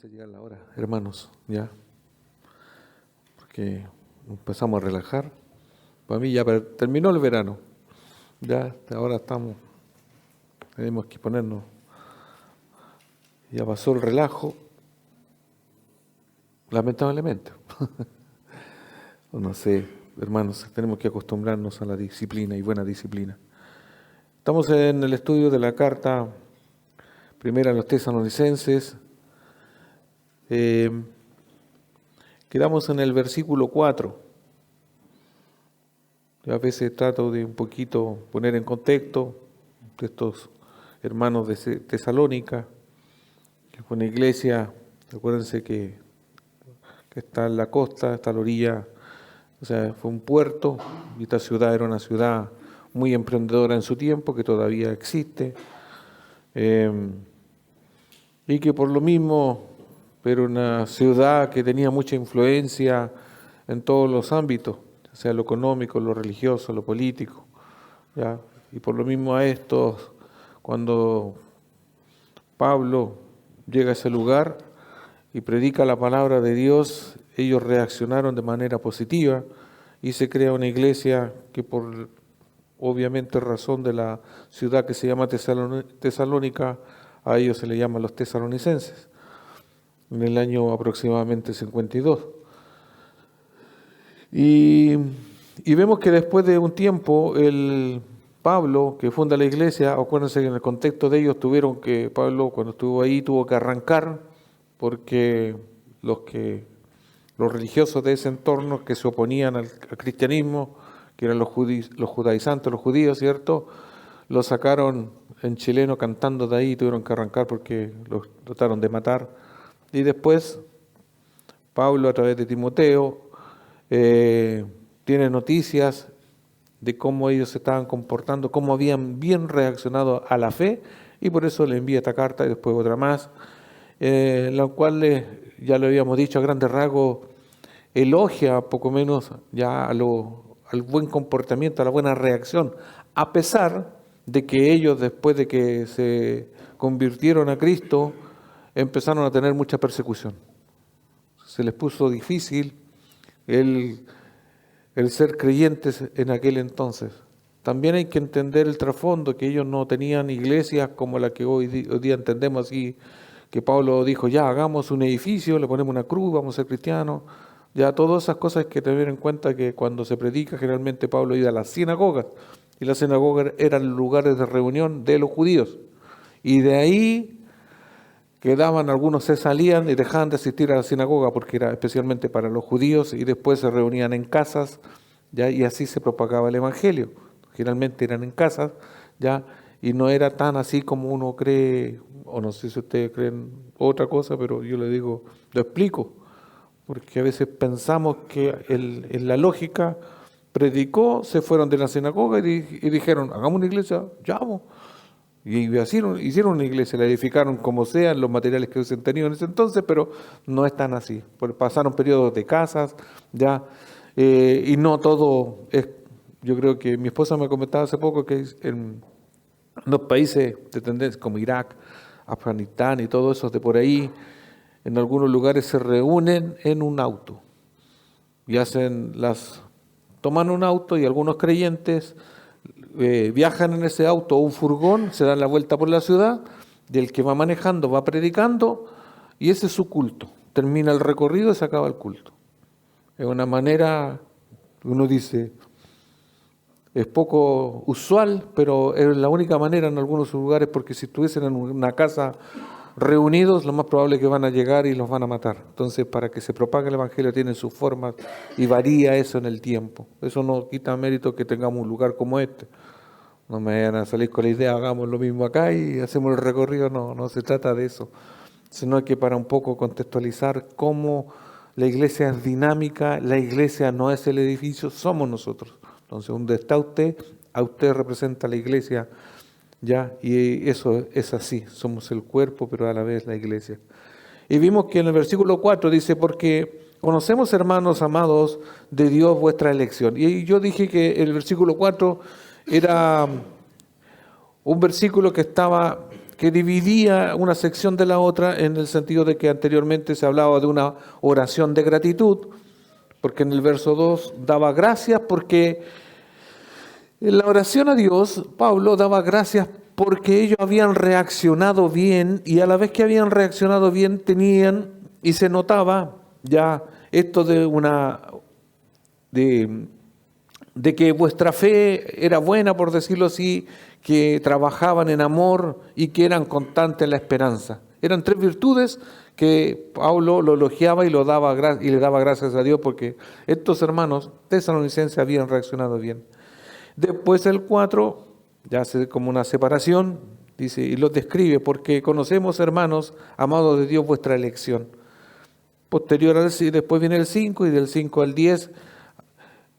se llega la hora, hermanos, ya, porque empezamos a relajar. Para mí ya terminó el verano, ya ahora tenemos que ponernos, ya pasó el relajo, lamentablemente. No sé, hermanos, tenemos que acostumbrarnos a la disciplina y buena disciplina. Estamos en el estudio de la carta primera a los Tesalonicenses. Quedamos en el versículo 4. Yo a veces trato de un poquito poner en contexto de estos hermanos de Tesalónica, que fue una iglesia, acuérdense que está en la costa, está a la orilla, o sea, fue un puerto, y esta ciudad era una ciudad muy emprendedora en su tiempo, que todavía existe, y que por lo mismo era una ciudad que tenía mucha influencia en todos los ámbitos, sea lo económico, lo religioso, lo político, ¿ya? Y por lo mismo a estos, cuando Pablo llega a ese lugar y predica la palabra de Dios, ellos reaccionaron de manera positiva y se crea una iglesia que por obviamente razón de la ciudad que se llama Tesalónica, a ellos se le llama los tesalonicenses, en el año aproximadamente 52. Y vemos que después de un tiempo, el Pablo, que funda la iglesia, acuérdense que en el contexto de ellos Pablo cuando estuvo ahí tuvo que arrancar, porque los religiosos de ese entorno que se oponían al cristianismo, que eran los judaizantes, los judíos, ¿cierto?, los sacaron en chileno cantando de ahí, tuvieron que arrancar porque los trataron de matar. Y después Pablo, a través de Timoteo, tiene noticias de cómo ellos se estaban comportando, cómo habían bien reaccionado a la fe, y por eso le envía esta carta y después otra más, la cual, ya lo habíamos dicho a grandes rasgos, elogia poco menos ya al buen comportamiento, a la buena reacción, a pesar de que ellos, después de que se convirtieron a Cristo, empezaron a tener mucha persecución. Se les puso difícil el ser creyentes en aquel entonces. También hay que entender el trasfondo, que ellos no tenían iglesias como la que hoy día entendemos así, que Pablo dijo, ya hagamos un edificio, le ponemos una cruz, vamos a ser cristianos. Ya todas esas cosas hay que tener en cuenta, que cuando se predica generalmente Pablo iba a las sinagogas, y las sinagogas eran lugares de reunión de los judíos, y de ahí algunos se salían y dejaban de asistir a la sinagoga porque era especialmente para los judíos, y después se reunían en casas, ¿ya? Y así se propagaba el evangelio. Generalmente eran en casas, ¿ya? Y no era tan así como uno cree, o no sé si ustedes creen otra cosa, pero yo le digo, lo explico, porque a veces pensamos que en la lógica predicó, se fueron de la sinagoga y dijeron, hagamos una iglesia, ya vamos. Y así hicieron una iglesia, la edificaron como sean los materiales que hubiesen tenido en ese entonces, pero no es tan así. Pasaron periodos de casas, ya, y no todo es. Yo creo que mi esposa me comentaba hace poco que en los países de tendencia como Irak, Afganistán y todo eso de por ahí, en algunos lugares se reúnen en un auto y toman un auto, y algunos creyentes viajan en ese auto o un furgón, se dan la vuelta por la ciudad, y el que va manejando va predicando, y ese es su culto. Termina el recorrido y se acaba el culto. Es una manera, uno dice, es poco usual, pero es la única manera en algunos lugares, porque si estuviesen en una casa reunidos, lo más probable es que van a llegar y los van a matar. Entonces, para que se propague el evangelio tiene sus formas, y varía eso en el tiempo. Eso no quita mérito que tengamos un lugar como este. No me vayan a salir con la idea, hagamos lo mismo acá y hacemos el recorrido. No se trata de eso, sino que para un poco contextualizar cómo la iglesia es dinámica. La iglesia no es el edificio, somos nosotros. Entonces, donde está usted, a usted representa la iglesia, ¿ya? Y eso es así, somos el cuerpo, pero a la vez la iglesia. Y vimos que en el versículo 4 dice, porque conocemos, hermanos amados, de Dios vuestra elección. Y yo dije que el versículo 4 era un versículo que que dividía una sección de la otra en el sentido de que anteriormente se hablaba de una oración de gratitud, porque en el verso 2 daba gracias porque en la oración a Dios, Pablo daba gracias porque ellos habían reaccionado bien y a la vez que habían reaccionado bien tenían y se notaba ya esto de que vuestra fe era buena, por decirlo así, que trabajaban en amor y que eran constantes en la esperanza. Eran tres virtudes que Pablo lo elogiaba y le daba gracias a Dios porque estos hermanos tesalonicenses habían reaccionado bien. Después el 4, ya hace como una separación, dice, y los describe, porque conocemos, hermanos, amados de Dios, vuestra elección. Posterior al después viene el 5 y del 5 al 10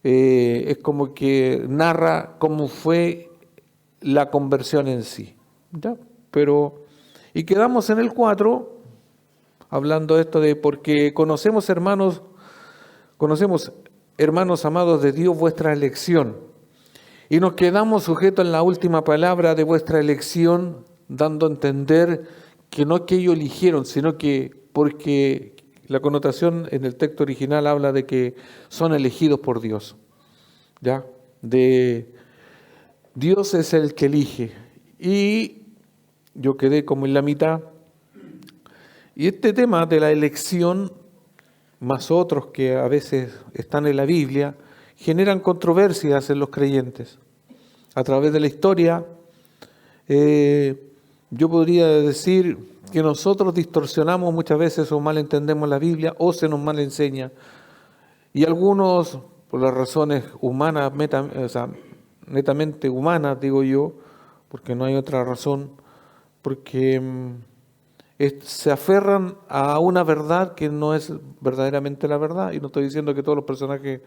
es como que narra cómo fue la conversión en sí. ¿Ya? Y quedamos en el 4, hablando esto de, porque conocemos, hermanos amados de Dios, vuestra elección. Y nos quedamos sujetos en la última palabra de vuestra elección, dando a entender que no es que ellos eligieron, sino que porque la connotación en el texto original habla de que son elegidos por Dios. ¿Ya? Dios es el que elige. Y yo quedé como en la mitad. Y este tema de la elección, más otros que a veces están en la Biblia, generan controversias en los creyentes. A través de la historia, yo podría decir que nosotros distorsionamos muchas veces o malentendemos la Biblia o se nos mal enseña. Y algunos, por las razones humanas, netamente humanas, digo yo, porque no hay otra razón, porque se aferran a una verdad que no es verdaderamente la verdad. Y no estoy diciendo que todos los personajes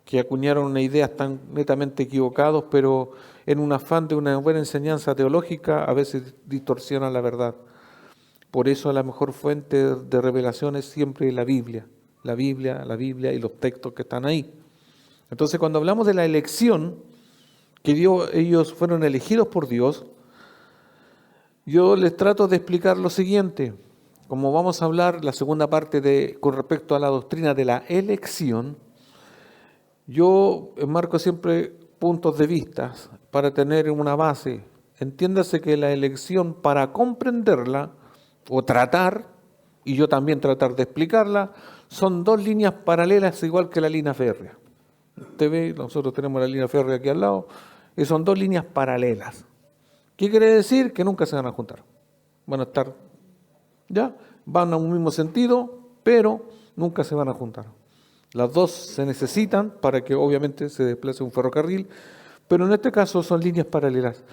que acuñaron una idea están netamente equivocados, pero en un afán de una buena enseñanza teológica a veces distorsionan la verdad. Por eso la mejor fuente de revelación es siempre la Biblia y los textos que están ahí. Entonces cuando hablamos de la elección, que ellos fueron elegidos por Dios, yo les trato de explicar lo siguiente. Como vamos a hablar la segunda parte con respecto a la doctrina de la elección, yo enmarco siempre puntos de vista para tener una base. Entiéndase que la elección, para comprenderla o tratar, y yo también tratar de explicarla, son dos líneas paralelas igual que la línea férrea. Usted ve, nosotros tenemos la línea férrea aquí al lado, y son dos líneas paralelas. ¿Qué quiere decir? Que nunca se van a juntar. Van a estar, ya, van a un mismo sentido, pero nunca se van a juntar. Las dos se necesitan para que obviamente se desplace un ferrocarril, pero en este caso son líneas paralelas.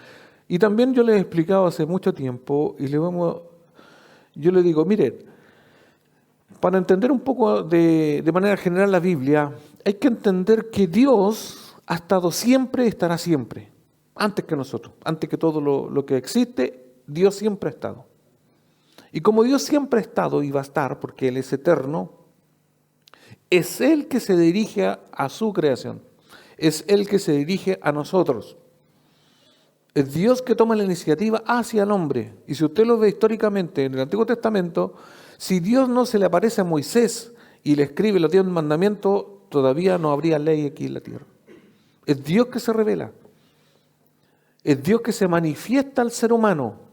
Y también yo les he explicado hace mucho tiempo, y yo le digo, miren, para entender un poco de manera general la Biblia, hay que entender que Dios ha estado siempre y estará siempre, antes que nosotros, antes que todo lo que existe, Dios siempre ha estado. Y como Dios siempre ha estado y va a estar, porque Él es eterno, es Él que se dirige a su creación, es Él que se dirige a nosotros. Es Dios que toma la iniciativa hacia el hombre. Y si usted lo ve históricamente en el Antiguo Testamento, si Dios no se le aparece a Moisés y le escribe los 10 mandamientos, todavía no habría ley aquí en la tierra. Es Dios que se revela. Es Dios que se manifiesta al ser humano.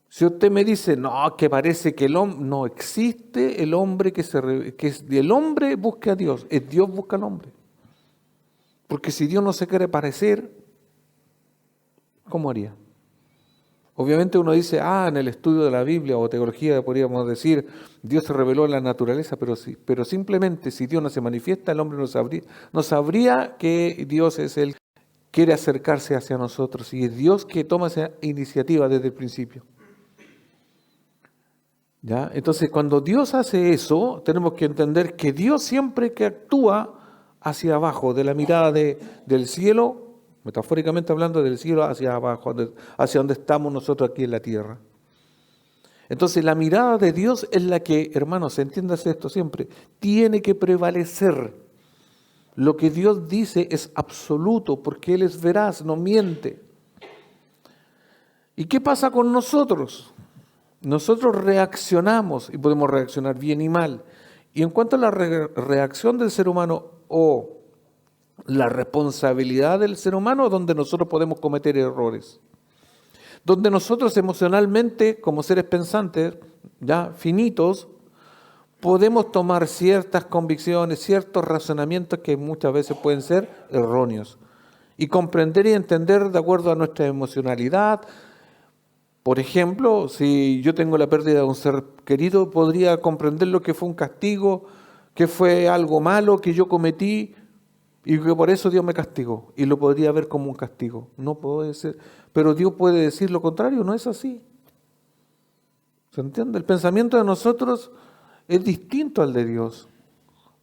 Si usted me dice, no, que parece que el hombre, no existe el hombre que el hombre busque a Dios, es Dios busca al hombre. Porque si Dios no se quiere parecer, ¿cómo haría? Obviamente uno dice, en el estudio de la Biblia o teología podríamos decir, Dios se reveló en la naturaleza, pero simplemente si Dios no se manifiesta, el hombre no sabría que Dios es el que quiere acercarse hacia nosotros y es Dios que toma esa iniciativa desde el principio. ¿Ya? Entonces, cuando Dios hace eso, tenemos que entender que Dios siempre que actúa hacia abajo, de la mirada del cielo, metafóricamente hablando del cielo hacia abajo, hacia donde estamos nosotros aquí en la tierra. Entonces, la mirada de Dios es la que, hermanos, entiéndase esto siempre, tiene que prevalecer. Lo que Dios dice es absoluto, porque Él es veraz, no miente. ¿Y qué pasa con nosotros? Nosotros reaccionamos y podemos reaccionar bien y mal. Y en cuanto a la reacción del ser humano o la responsabilidad del ser humano, donde nosotros podemos cometer errores. Donde nosotros emocionalmente, como seres pensantes, ya finitos, podemos tomar ciertas convicciones, ciertos razonamientos que muchas veces pueden ser erróneos. Y comprender y entender de acuerdo a nuestra emocionalidad. Por ejemplo, si yo tengo la pérdida de un ser querido, podría comprender lo que fue un castigo, que fue algo malo que yo cometí y que por eso Dios me castigó. Y lo podría ver como un castigo. No puede ser. Pero Dios puede decir lo contrario, no es así. ¿Se entiende? El pensamiento de nosotros es distinto al de Dios.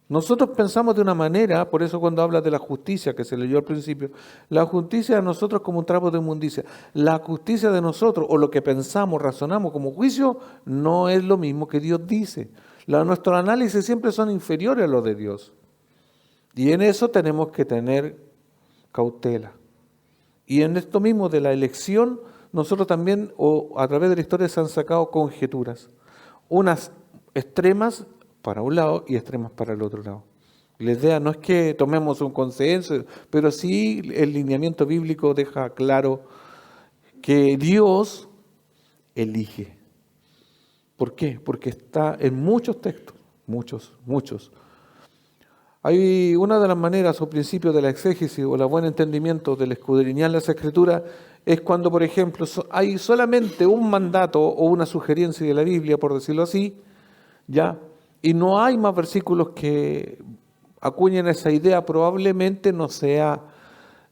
Nosotros pensamos de una manera, por eso cuando habla de la justicia que se leyó al principio, la justicia de nosotros como un trapo de inmundicia. La justicia de nosotros, o lo que pensamos, razonamos como juicio, no es lo mismo que Dios dice. Nuestros análisis siempre son inferiores a los de Dios. Y en eso tenemos que tener cautela. Y en esto mismo de la elección, nosotros también, o a través de la historia, se han sacado conjeturas. Unas extremas para un lado y extremas para el otro lado. La idea no es que tomemos un consenso, pero sí el lineamiento bíblico deja claro que Dios elige. ¿Por qué? Porque está en muchos textos, muchos. Hay una de las maneras o principios de la exégesis o el buen entendimiento del escudriñar las Escrituras es cuando, por ejemplo, hay solamente un mandato o una sugerencia de la Biblia, por decirlo así, ¿ya? Y no hay más versículos que acuñen esa idea, probablemente no sea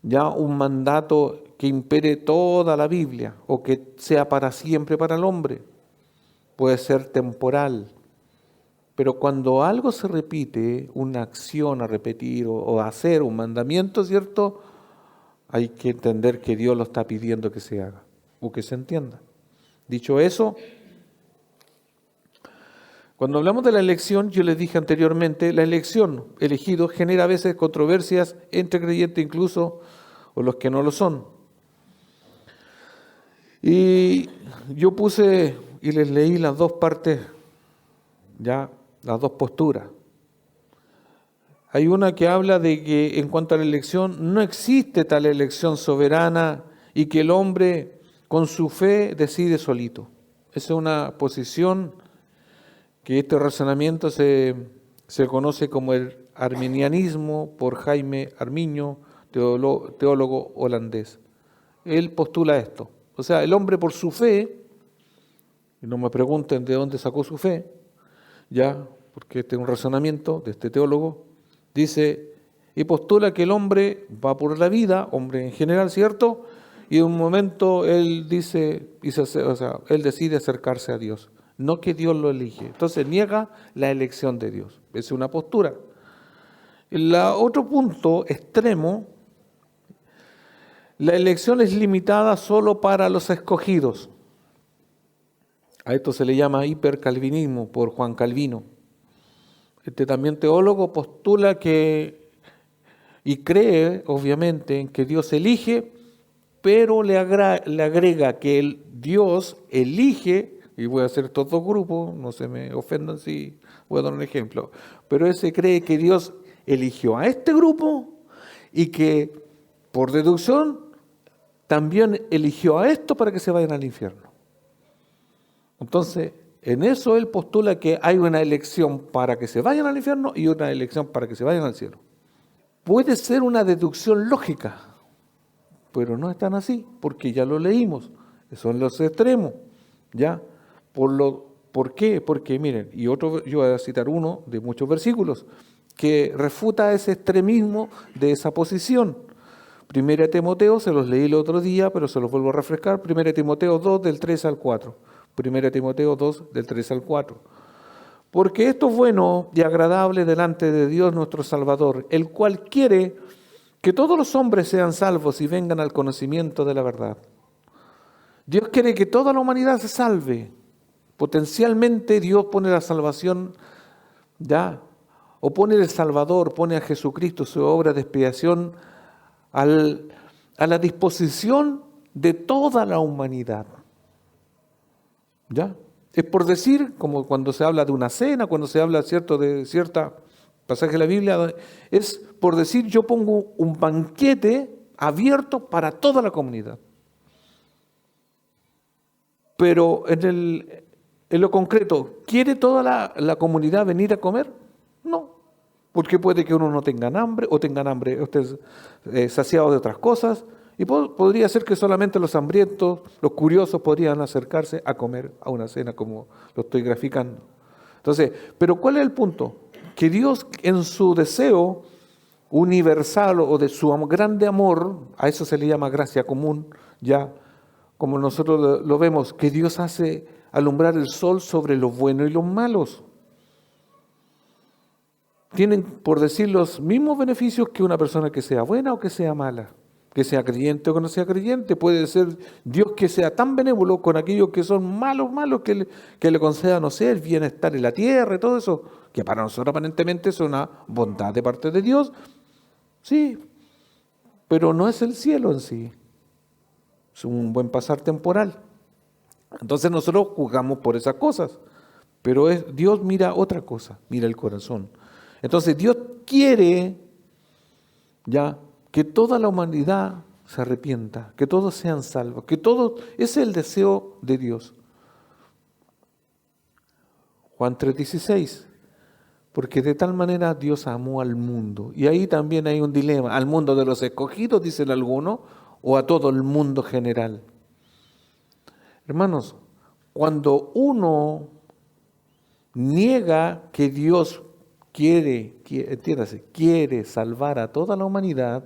ya un mandato que impere toda la Biblia o que sea para siempre para el hombre. Puede ser temporal. Pero cuando algo se repite, una acción a repetir o a hacer, un mandamiento, ¿cierto? Hay que entender que Dios lo está pidiendo que se haga o que se entienda. Dicho eso, cuando hablamos de la elección, yo les dije anteriormente, la elección, elegido, genera a veces controversias entre creyentes incluso, o los que no lo son. Y yo puse y les leí las dos partes, ya, las dos posturas. Hay una que habla de que en cuanto a la elección, no existe tal elección soberana y que el hombre con su fe decide solito. Esa es una posición que este razonamiento se conoce como el arminianismo por Jaime Armiño, teólogo holandés. Él postula esto. O sea, el hombre por su fe, y no me pregunten de dónde sacó su fe, ya, porque este es un razonamiento de este teólogo, dice, y postula que el hombre va por la vida, hombre en general, ¿cierto? Y en un momento él dice, él decide acercarse a Dios. No que Dios lo elige. Entonces niega la elección de Dios. Es una postura. El otro punto extremo, la elección es limitada solo para los escogidos. A esto se le llama hipercalvinismo por Juan Calvino. Este también teólogo postula que, y cree obviamente en que Dios elige, pero le agrega que el Dios elige. Y voy a hacer estos dos grupos, no se me ofendan si voy a dar un ejemplo. Pero ese cree que Dios eligió a este grupo y que por deducción también eligió a esto para que se vayan al infierno. Entonces, en eso él postula que hay una elección para que se vayan al infierno y una elección para que se vayan al cielo. Puede ser una deducción lógica, pero no es tan así, porque ya lo leímos. Son los extremos, ¿ya? ¿Por qué? Porque miren, y otro, yo voy a citar uno de muchos versículos que refuta ese extremismo de esa posición. 1 Timoteo, se los leí el otro día, pero se los vuelvo a refrescar. 1 Timoteo 2, del 3 al 4. 1 Timoteo 2, del 3 al 4. Porque esto es bueno y agradable delante de Dios nuestro Salvador, el cual quiere que todos los hombres sean salvos y vengan al conocimiento de la verdad. Dios quiere que toda la humanidad se salve. Potencialmente Dios pone la salvación, ya, o pone el Salvador, pone a Jesucristo, su obra de expiación, a la disposición de toda la humanidad. ¿Ya? Es por decir, como cuando se habla de una cena, cuando se habla, ¿cierto?, de cierta pasaje de la Biblia, es por decir, yo pongo un banquete abierto para toda la comunidad. Pero en lo concreto, ¿quiere toda la comunidad venir a comer? No, porque puede que uno no tenga hambre, o tengan hambre, estés saciado de otras cosas, y podría ser que solamente los hambrientos, los curiosos podrían acercarse a comer a una cena, como lo estoy graficando. Entonces, pero ¿cuál es el punto? Que Dios, en su deseo universal o de su grande amor, a eso se le llama gracia común, ya como nosotros lo vemos, que Dios hace alumbrar el sol sobre los buenos y los malos. Tienen, por decir, los mismos beneficios que una persona que sea buena o que sea mala, que sea creyente o que no sea creyente. Puede ser Dios que sea tan benévolo con aquellos que son malos, que le conceda, no sé, el bienestar en la tierra y todo eso, que para nosotros aparentemente es una bondad de parte de Dios. Sí, pero no es el cielo en sí. Es un buen pasar temporal. Entonces nosotros juzgamos por esas cosas, pero Dios mira otra cosa, mira el corazón. Entonces Dios quiere ya que toda la humanidad se arrepienta, que todos sean salvos, que todos, ese es el deseo de Dios. Juan 3:16, porque de tal manera Dios amó al mundo. Y ahí también hay un dilema, al mundo de los escogidos, dicen algunos, o a todo el mundo general. Hermanos, cuando uno niega que Dios quiere salvar a toda la humanidad,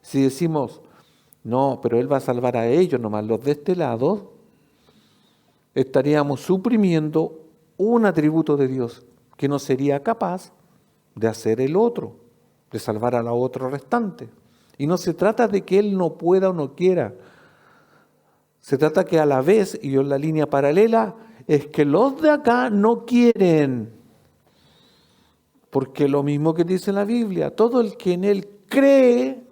si decimos, no, pero Él va a salvar a ellos nomás, los de este lado, estaríamos suprimiendo un atributo de Dios que no sería capaz de hacer el otro, de salvar a la otra restante. Y no se trata de que Él no pueda o no quiera. Se trata que a la vez, y en la línea paralela, es que los de acá no quieren. Porque lo mismo que dice la Biblia, todo el que en Él cree,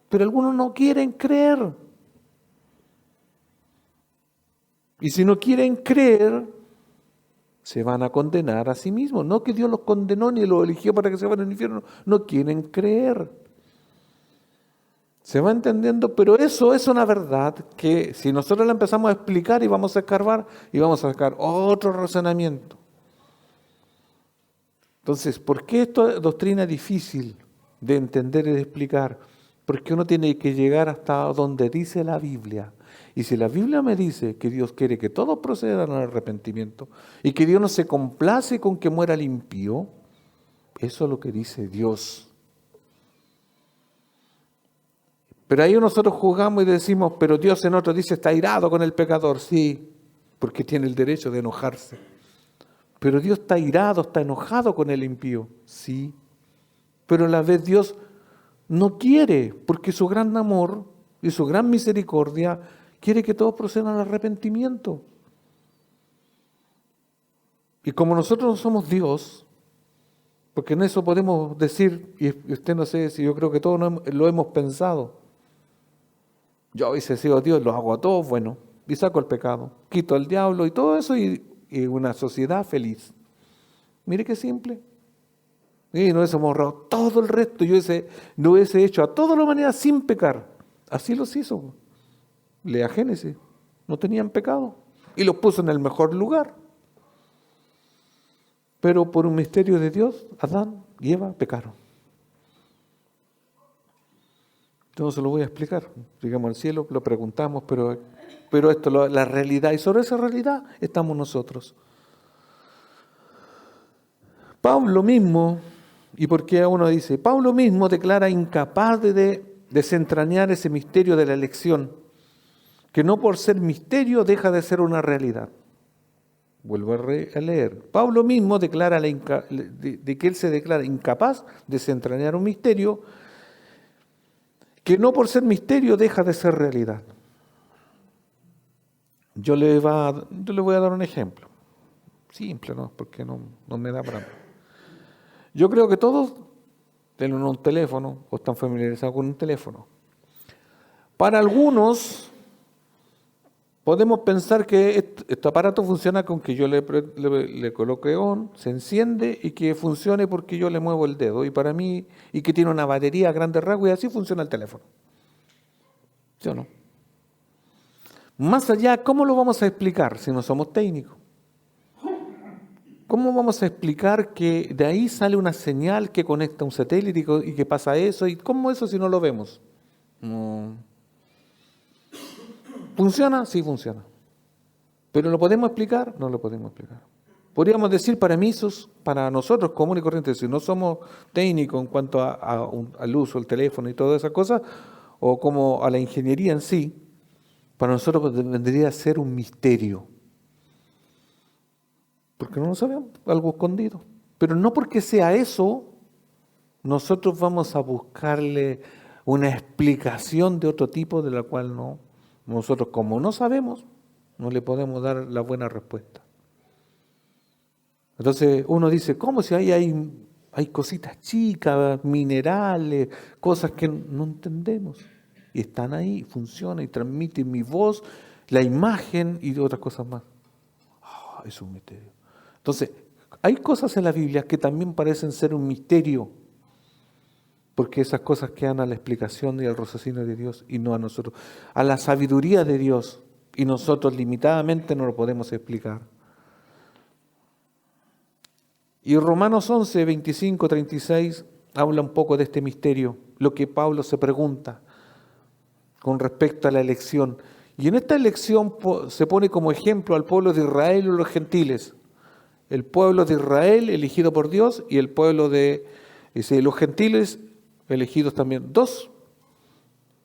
pero algunos no quieren creer. Y si no quieren creer, se van a condenar a sí mismos. No que Dios los condenó ni los eligió para que se vayan al infierno, no quieren creer. ¿Se va entendiendo? Pero eso es una verdad que si nosotros la empezamos a explicar y vamos a escarbar y vamos a sacar otro razonamiento. Entonces, ¿por qué esta doctrina es difícil de entender y de explicar? Porque uno tiene que llegar hasta donde dice la Biblia. Y si la Biblia me dice que Dios quiere que todos procedan al arrepentimiento y que Dios no se complace con que muera el impío, eso es lo que dice Dios. Pero ahí nosotros juzgamos y decimos, pero Dios en otro dice, está airado con el pecador. Sí, porque tiene el derecho de enojarse. Pero Dios está airado, está enojado con el impío. Sí, pero a la vez Dios no quiere, porque su gran amor y su gran misericordia quiere que todos procedan al arrepentimiento. Y como nosotros no somos Dios, porque en eso podemos decir, y usted no sé si yo creo que todos lo hemos pensado, yo hubiese sido Dios, los hago a todos, bueno, y saco el pecado, quito al diablo y todo eso y una sociedad feliz. Mire qué simple. Y no hubiésemos ahorrado todo el resto, no hubiese hecho a toda la humanidad sin pecar. Así los hizo. Lea Génesis, no tenían pecado y los puso en el mejor lugar. Pero por un misterio de Dios, Adán y Eva pecaron. Yo se lo voy a explicar. Llegamos al cielo, lo preguntamos, pero esto la realidad, y sobre esa realidad estamos nosotros. Pablo mismo, ¿y por qué uno dice? Pablo mismo declara incapaz de desentrañar ese misterio de la elección, que no por ser misterio deja de ser una realidad. Vuelvo a leer. Pablo mismo declara de que él se declara incapaz de desentrañar un misterio que no por ser misterio deja de ser realidad. Yo le voy a dar un ejemplo. Simple, ¿no? Porque no me da para... Yo creo que todos tienen un teléfono o están familiarizados con un teléfono. Para algunos, Podemos pensar que este aparato funciona con que yo le coloque on, se enciende y que funcione porque yo le muevo el dedo. Y para mí, y que tiene una batería a grandes rasgos y así funciona el teléfono. ¿Sí o no? Más allá, ¿cómo lo vamos a explicar si no somos técnicos? ¿Cómo vamos a explicar que de ahí sale una señal que conecta un satélite y que pasa eso? ¿Y cómo eso si no lo vemos? No. ¿Funciona? Sí funciona. ¿Pero lo podemos explicar? No lo podemos explicar. Podríamos decir permisos para nosotros comunes y corrientes, si no somos técnicos en cuanto al uso del teléfono y todas esas cosas, o como a la ingeniería en sí, para nosotros vendría a ser un misterio. Porque no lo sabemos, algo escondido. Pero no porque sea eso, nosotros vamos a buscarle una explicación de otro tipo de la cual no. Nosotros como no sabemos, no le podemos dar la buena respuesta. Entonces uno dice, ¿cómo si hay cositas chicas, minerales, cosas que no entendemos? Y están ahí, funcionan y transmiten mi voz, la imagen y otras cosas más. Es un misterio. Entonces, hay cosas en la Biblia que también parecen ser un misterio, porque esas cosas quedan a la explicación y al raciocinio de Dios y no a nosotros, a la sabiduría de Dios, y nosotros limitadamente no lo podemos explicar. Y Romanos 11, 25, 36 habla un poco de este misterio, lo que Pablo se pregunta con respecto a la elección. Y en esta elección se pone como ejemplo al pueblo de Israel y los gentiles. El pueblo de Israel elegido por Dios y el pueblo de los gentiles elegidos también. Dos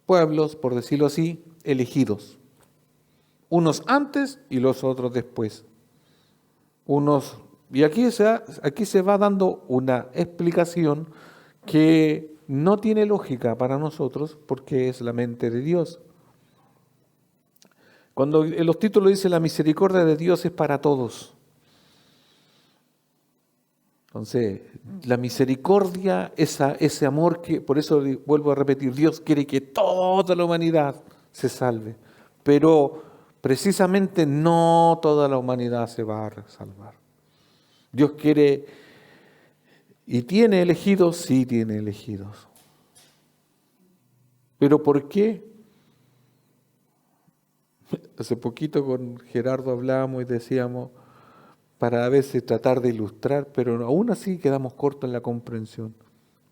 pueblos, por decirlo así, elegidos. Unos antes y los otros después. Y aquí se va dando una explicación que no tiene lógica para nosotros porque es la mente de Dios. Cuando en los títulos dice la misericordia de Dios es para todos. Entonces, la misericordia, ese amor que, por eso vuelvo a repetir, Dios quiere que toda la humanidad se salve, pero precisamente no toda la humanidad se va a salvar. Dios quiere y tiene elegidos, sí tiene elegidos. ¿Pero por qué? Hace poquito con Gerardo hablábamos y decíamos, para a veces tratar de ilustrar, pero aún así quedamos cortos en la comprensión.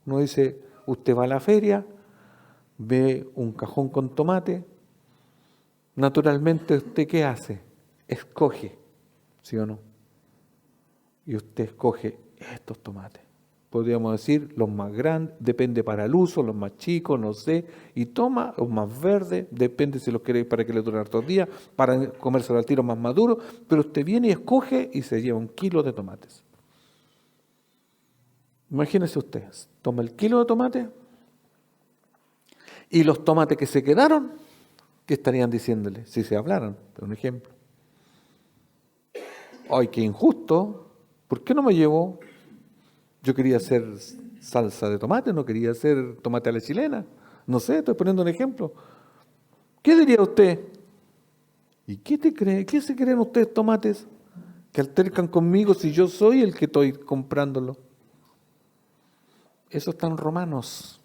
Uno dice, usted va a la feria, ve un cajón con tomate, naturalmente usted ¿qué hace? Escoge, ¿sí o no? Y usted escoge estos tomates. Podríamos decir los más grandes, depende para el uso, los más chicos, no sé, y toma los más verdes, depende si los quiere para que le duren hartos días, para comérselo al tiro más maduro, pero usted viene y escoge y se lleva 1 kilo de tomates. Imagínense ustedes, toma el kilo de tomate y los tomates que se quedaron, ¿qué estarían diciéndole? Si se hablaran, por un ejemplo. ¡Ay, qué injusto! ¿Por qué no me llevó? Yo quería hacer salsa de tomate, no quería hacer tomate a la chilena. No sé, estoy poniendo un ejemplo. ¿Qué diría usted? ¿Y qué te cree? ¿Qué se creen ustedes tomates que altercan conmigo si yo soy el que estoy comprándolo? Eso está en Romanos,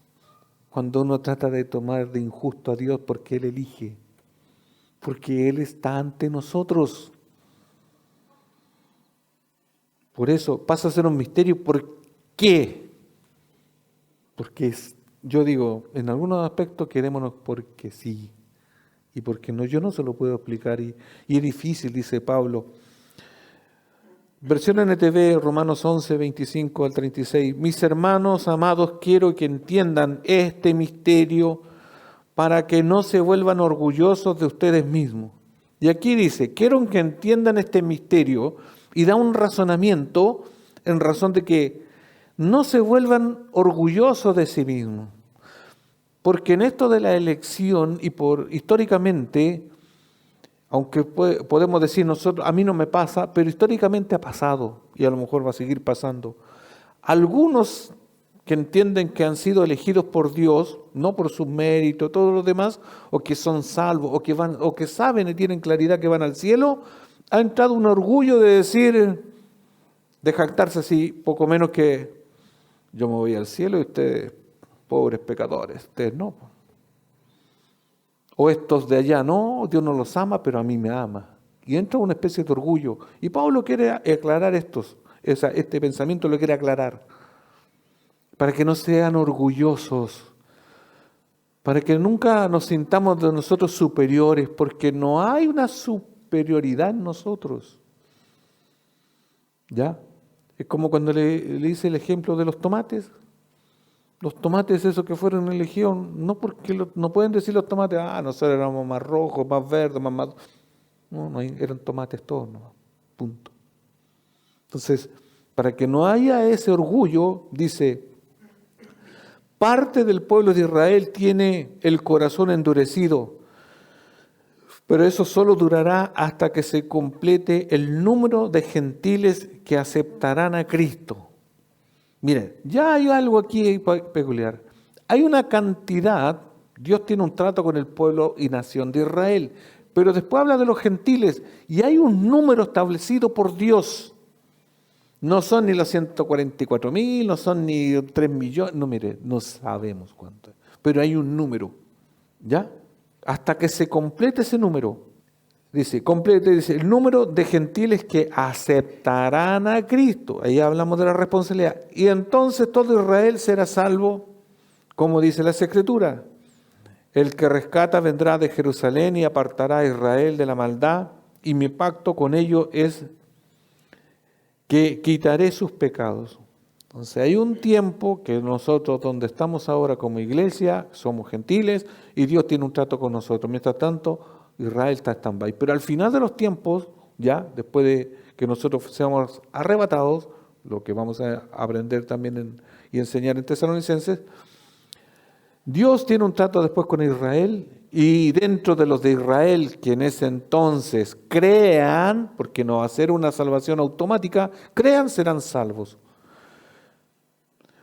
cuando uno trata de tomar de injusto a Dios porque Él elige, porque Él está ante nosotros. Por eso pasa a ser un misterio. ¿Por qué? Porque yo digo, en algunos aspectos quedémonos porque sí. Y porque no, yo no se lo puedo explicar. Y es difícil, dice Pablo. Versión NTV, Romanos 11, 25 al 36. Mis hermanos amados, quiero que entiendan este misterio para que no se vuelvan orgullosos de ustedes mismos. Y aquí dice, quiero que entiendan este misterio y da un razonamiento en razón de que no se vuelvan orgullosos de sí mismos. Porque en esto de la elección y históricamente, aunque podemos decir nosotros, a mí no me pasa, pero históricamente ha pasado y a lo mejor va a seguir pasando. Algunos que entienden que han sido elegidos por Dios, no por sus méritos, todos los demás, o que son salvos, o que saben y tienen claridad que van al cielo, ha entrado un orgullo de decir, de jactarse así, poco menos que yo me voy al cielo y ustedes, pobres pecadores, ustedes no. O estos de allá, no, Dios no los ama, pero a mí me ama. Y entra una especie de orgullo. Y Pablo quiere aclarar este pensamiento lo quiere aclarar. Para que no sean orgullosos. Para que nunca nos sintamos de nosotros superiores, porque no hay una superioridad en nosotros. ¿Ya? Es como cuando le hice el ejemplo de los tomates. Los tomates esos que fueron en legión, no porque no pueden decir los tomates, nosotros éramos más rojos, más verdes, más... No, eran tomates todos, no, punto. Entonces, para que no haya ese orgullo, dice, parte del pueblo de Israel tiene el corazón endurecido, pero eso solo durará hasta que se complete el número de gentiles que aceptarán a Cristo. Miren, ya hay algo aquí peculiar. Hay una cantidad, Dios tiene un trato con el pueblo y nación de Israel, pero después habla de los gentiles y hay un número establecido por Dios. No son ni los 144.000, no son ni 3 millones, no mire, no sabemos cuánto, pero hay un número, ¿ya? Hasta que se complete ese número. Dice el número de gentiles que aceptarán a Cristo. Ahí hablamos de la responsabilidad. Y entonces todo Israel será salvo, como dice la Escritura. El que rescata vendrá de Jerusalén y apartará a Israel de la maldad. Y mi pacto con ellos es que quitaré sus pecados. Entonces hay un tiempo que nosotros, donde estamos ahora como iglesia, somos gentiles y Dios tiene un trato con nosotros. Mientras tanto, Israel está stand-by. Pero al final de los tiempos, ya, después de que nosotros seamos arrebatados, lo que vamos a aprender también y enseñar en Tesalonicenses, Dios tiene un trato después con Israel y dentro de los de Israel que en ese entonces crean, porque no va a ser una salvación automática, crean serán salvos.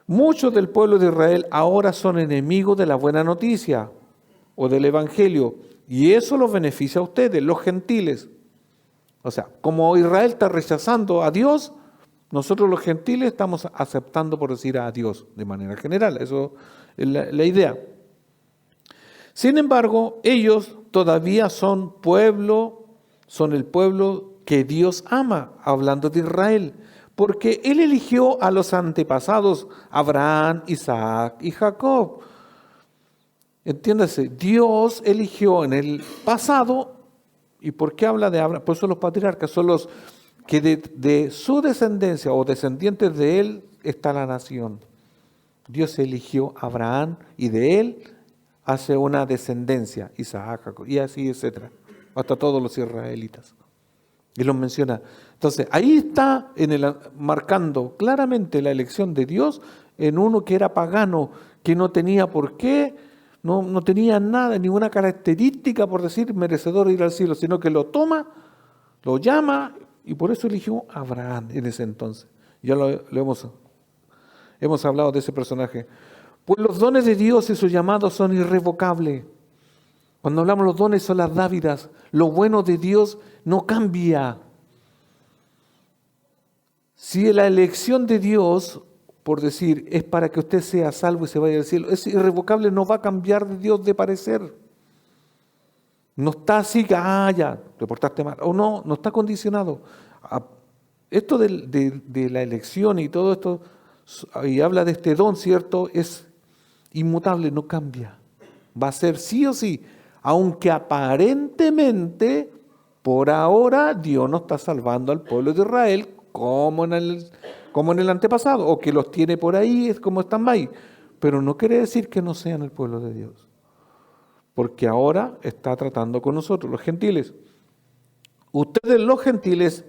Muchos del pueblo de Israel ahora son enemigos de la buena noticia o del evangelio. Y eso los beneficia a ustedes, los gentiles. O sea, como Israel está rechazando a Dios, nosotros los gentiles estamos aceptando, por decir, a Dios de manera general. Eso es la idea. Sin embargo, ellos todavía son el pueblo que Dios ama, hablando de Israel. Porque Él eligió a los antepasados, Abraham, Isaac y Jacob. Entiéndase, Dios eligió en el pasado, ¿y por qué habla de Abraham? Pues son los patriarcas, son los que de su descendencia o descendientes de él está la nación. Dios eligió a Abraham y de él hace una descendencia, Isaac, Jacob, y así, etcétera, hasta todos los israelitas. Y los menciona. Entonces, ahí está marcando claramente la elección de Dios en uno que era pagano, que no tenía por qué. No tenía nada, ninguna característica por decir merecedor de ir al cielo, sino que lo toma, lo llama y por eso eligió a Abraham en ese entonces. Ya hemos hablado de ese personaje. Pues los dones de Dios y sus llamados son irrevocables. Cuando hablamos de los dones son las dávidas. Lo bueno de Dios no cambia. Si la elección de Dios, por decir, es para que usted sea salvo y se vaya al cielo, es irrevocable, no va a cambiar de Dios de parecer. No está así, ya, te portaste mal. O no está condicionado. Esto de la elección y todo esto, y habla de este don, ¿cierto? Es inmutable, no cambia. Va a ser sí o sí, aunque aparentemente, por ahora, Dios no está salvando al pueblo de Israel como en el antepasado, o que los tiene por ahí, es como están ahí. Pero no quiere decir que no sean el pueblo de Dios. Porque ahora está tratando con nosotros, los gentiles. Ustedes, los gentiles,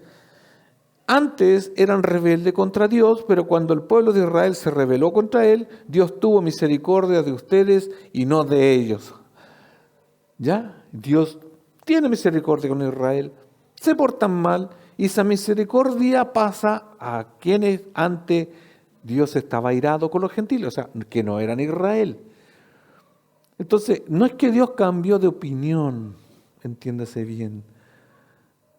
antes eran rebeldes contra Dios, pero cuando el pueblo de Israel se rebeló contra él, Dios tuvo misericordia de ustedes y no de ellos. ¿Ya? Dios tiene misericordia con Israel, se portan mal y esa misericordia pasa a quienes antes Dios estaba airado con los gentiles, o sea, que no eran Israel. Entonces, no es que Dios cambió de opinión, entiéndase bien,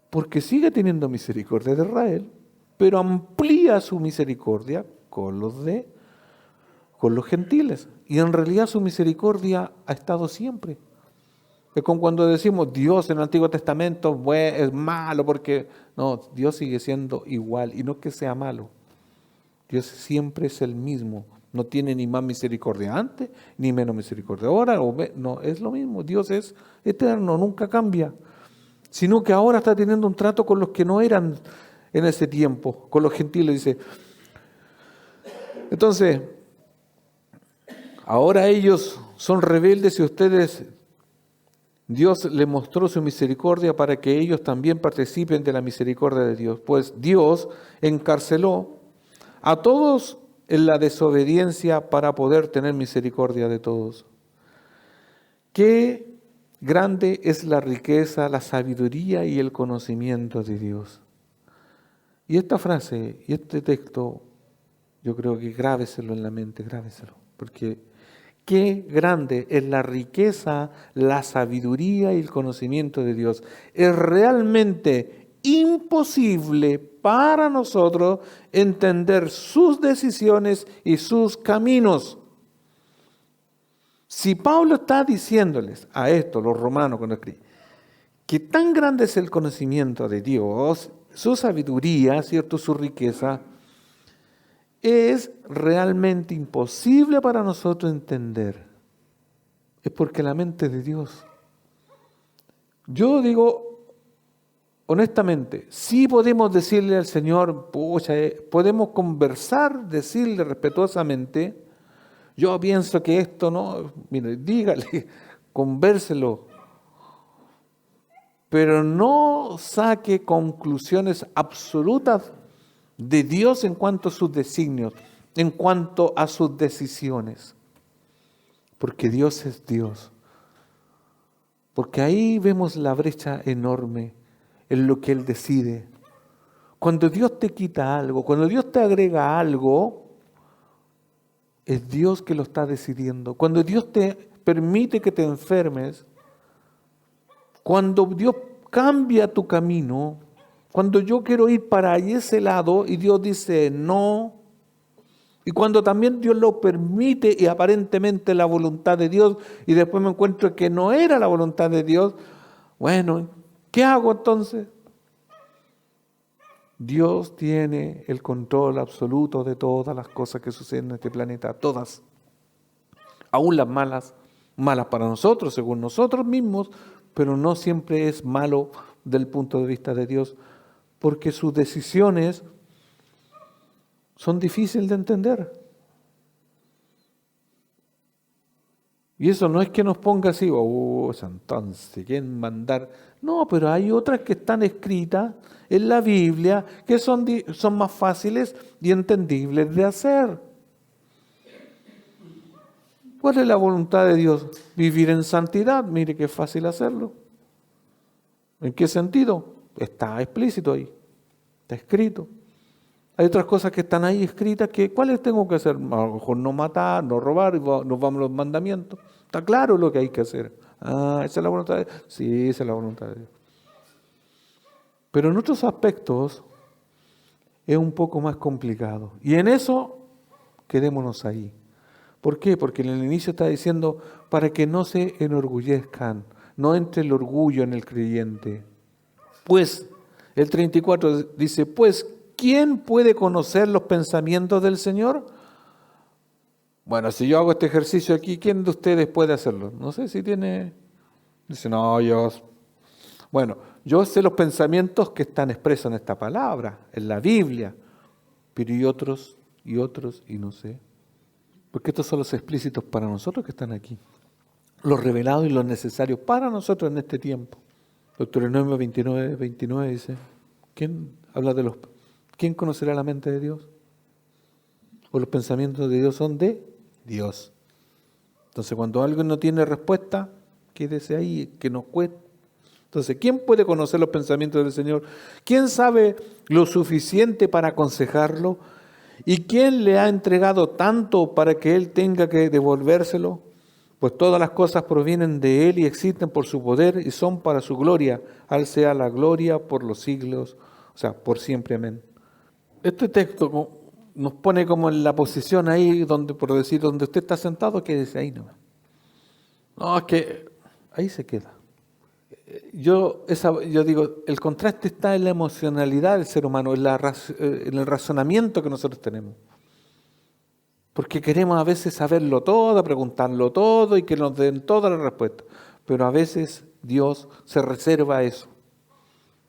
porque sigue teniendo misericordia de Israel, pero amplía su misericordia con los gentiles. Y en realidad su misericordia ha estado siempre. Es como cuando decimos Dios en el Antiguo Testamento es malo porque no, Dios sigue siendo igual y no que sea malo. Dios siempre es el mismo, no tiene ni más misericordia antes ni menos misericordia ahora, no, es lo mismo. Dios es eterno, nunca cambia, sino que ahora está teniendo un trato con los que no eran en ese tiempo, con los gentiles, dice. Entonces, ahora ellos son rebeldes y ustedes, Dios les mostró su misericordia para que ellos también participen de la misericordia de Dios. Pues Dios encarceló a todos en la desobediencia para poder tener misericordia de todos. Qué grande es la riqueza, la sabiduría y el conocimiento de Dios. Y esta frase y este texto, yo creo que grábeselo en la mente, grábeselo, porque qué grande es la riqueza, la sabiduría y el conocimiento de Dios. Es realmente imposible para nosotros entender sus decisiones y sus caminos. Si Pablo está diciéndoles a esto, los romanos cuando escribe, que tan grande es el conocimiento de Dios, su sabiduría, ¿cierto?, su riqueza, es realmente imposible para nosotros entender. Es porque la mente de Dios. Yo digo, honestamente, sí podemos decirle al Señor, pucha, podemos conversar, decirle respetuosamente, yo pienso que esto no, mire, dígale, convérselo, pero no saque conclusiones absolutas de Dios en cuanto a sus designios, en cuanto a sus decisiones, porque Dios es Dios. Porque ahí vemos la brecha enorme en lo que Él decide. Cuando Dios te quita algo, cuando Dios te agrega algo, es Dios que lo está decidiendo. Cuando Dios te permite que te enfermes, cuando Dios cambia tu camino, cuando yo quiero ir para ese lado y Dios dice no, y cuando también Dios lo permite y aparentemente la voluntad de Dios, y después me encuentro que no era la voluntad de Dios, bueno, ¿qué hago entonces? Dios tiene el control absoluto de todas las cosas que suceden en este planeta, todas, aún las malas, malas para nosotros, según nosotros mismos, pero no siempre es malo del punto de vista de Dios, porque sus decisiones son difíciles de entender. Y eso no es que nos ponga así, entonces, ¿quién mandar? No, pero hay otras que están escritas en la Biblia que son más fáciles y entendibles de hacer. ¿Cuál es la voluntad de Dios? Vivir en santidad. Mire que es fácil hacerlo. ¿En qué sentido? Está explícito ahí. Está escrito. Hay otras cosas que están ahí escritas que, ¿cuáles tengo que hacer? A lo mejor no matar, no robar, nos vamos a los mandamientos. Está claro lo que hay que hacer. ¿Esa es la voluntad de Dios? Sí, esa es la voluntad de Dios. Pero en otros aspectos es un poco más complicado. Y en eso, quedémonos ahí. ¿Por qué? Porque en el inicio está diciendo, para que no se enorgullezcan, no entre el orgullo en el creyente. Pues, el 34 dice, pues, ¿quién puede conocer los pensamientos del Señor? Bueno, si yo hago este ejercicio aquí, ¿quién de ustedes puede hacerlo? No sé si tiene... Dice, no, yo... Bueno, yo sé los pensamientos que están expresos en esta palabra, en la Biblia, pero y otros, y no sé. Porque estos son los explícitos para nosotros que están aquí. Los revelados y los necesarios para nosotros en este tiempo. Deuteronomio 29 dice, ¿quién conocerá la mente de Dios? O los pensamientos de Dios son de Dios. Entonces, cuando alguien no tiene respuesta, quédese ahí, que nos cueste. Entonces, ¿quién puede conocer los pensamientos del Señor? ¿Quién sabe lo suficiente para aconsejarlo? ¿Y quién le ha entregado tanto para que él tenga que devolvérselo? Pues todas las cosas provienen de él y existen por su poder y son para su gloria. A él sea la gloria por los siglos, o sea, por siempre. Amén. Este texto nos pone como en la posición ahí, donde, por decir, donde usted está sentado, quédese ahí nomás. No, es que ahí se queda. Yo digo, el contraste está en la emocionalidad del ser humano, en el razonamiento que nosotros tenemos. Porque queremos a veces saberlo todo, preguntarlo todo y que nos den todas las respuestas. Pero a veces Dios se reserva eso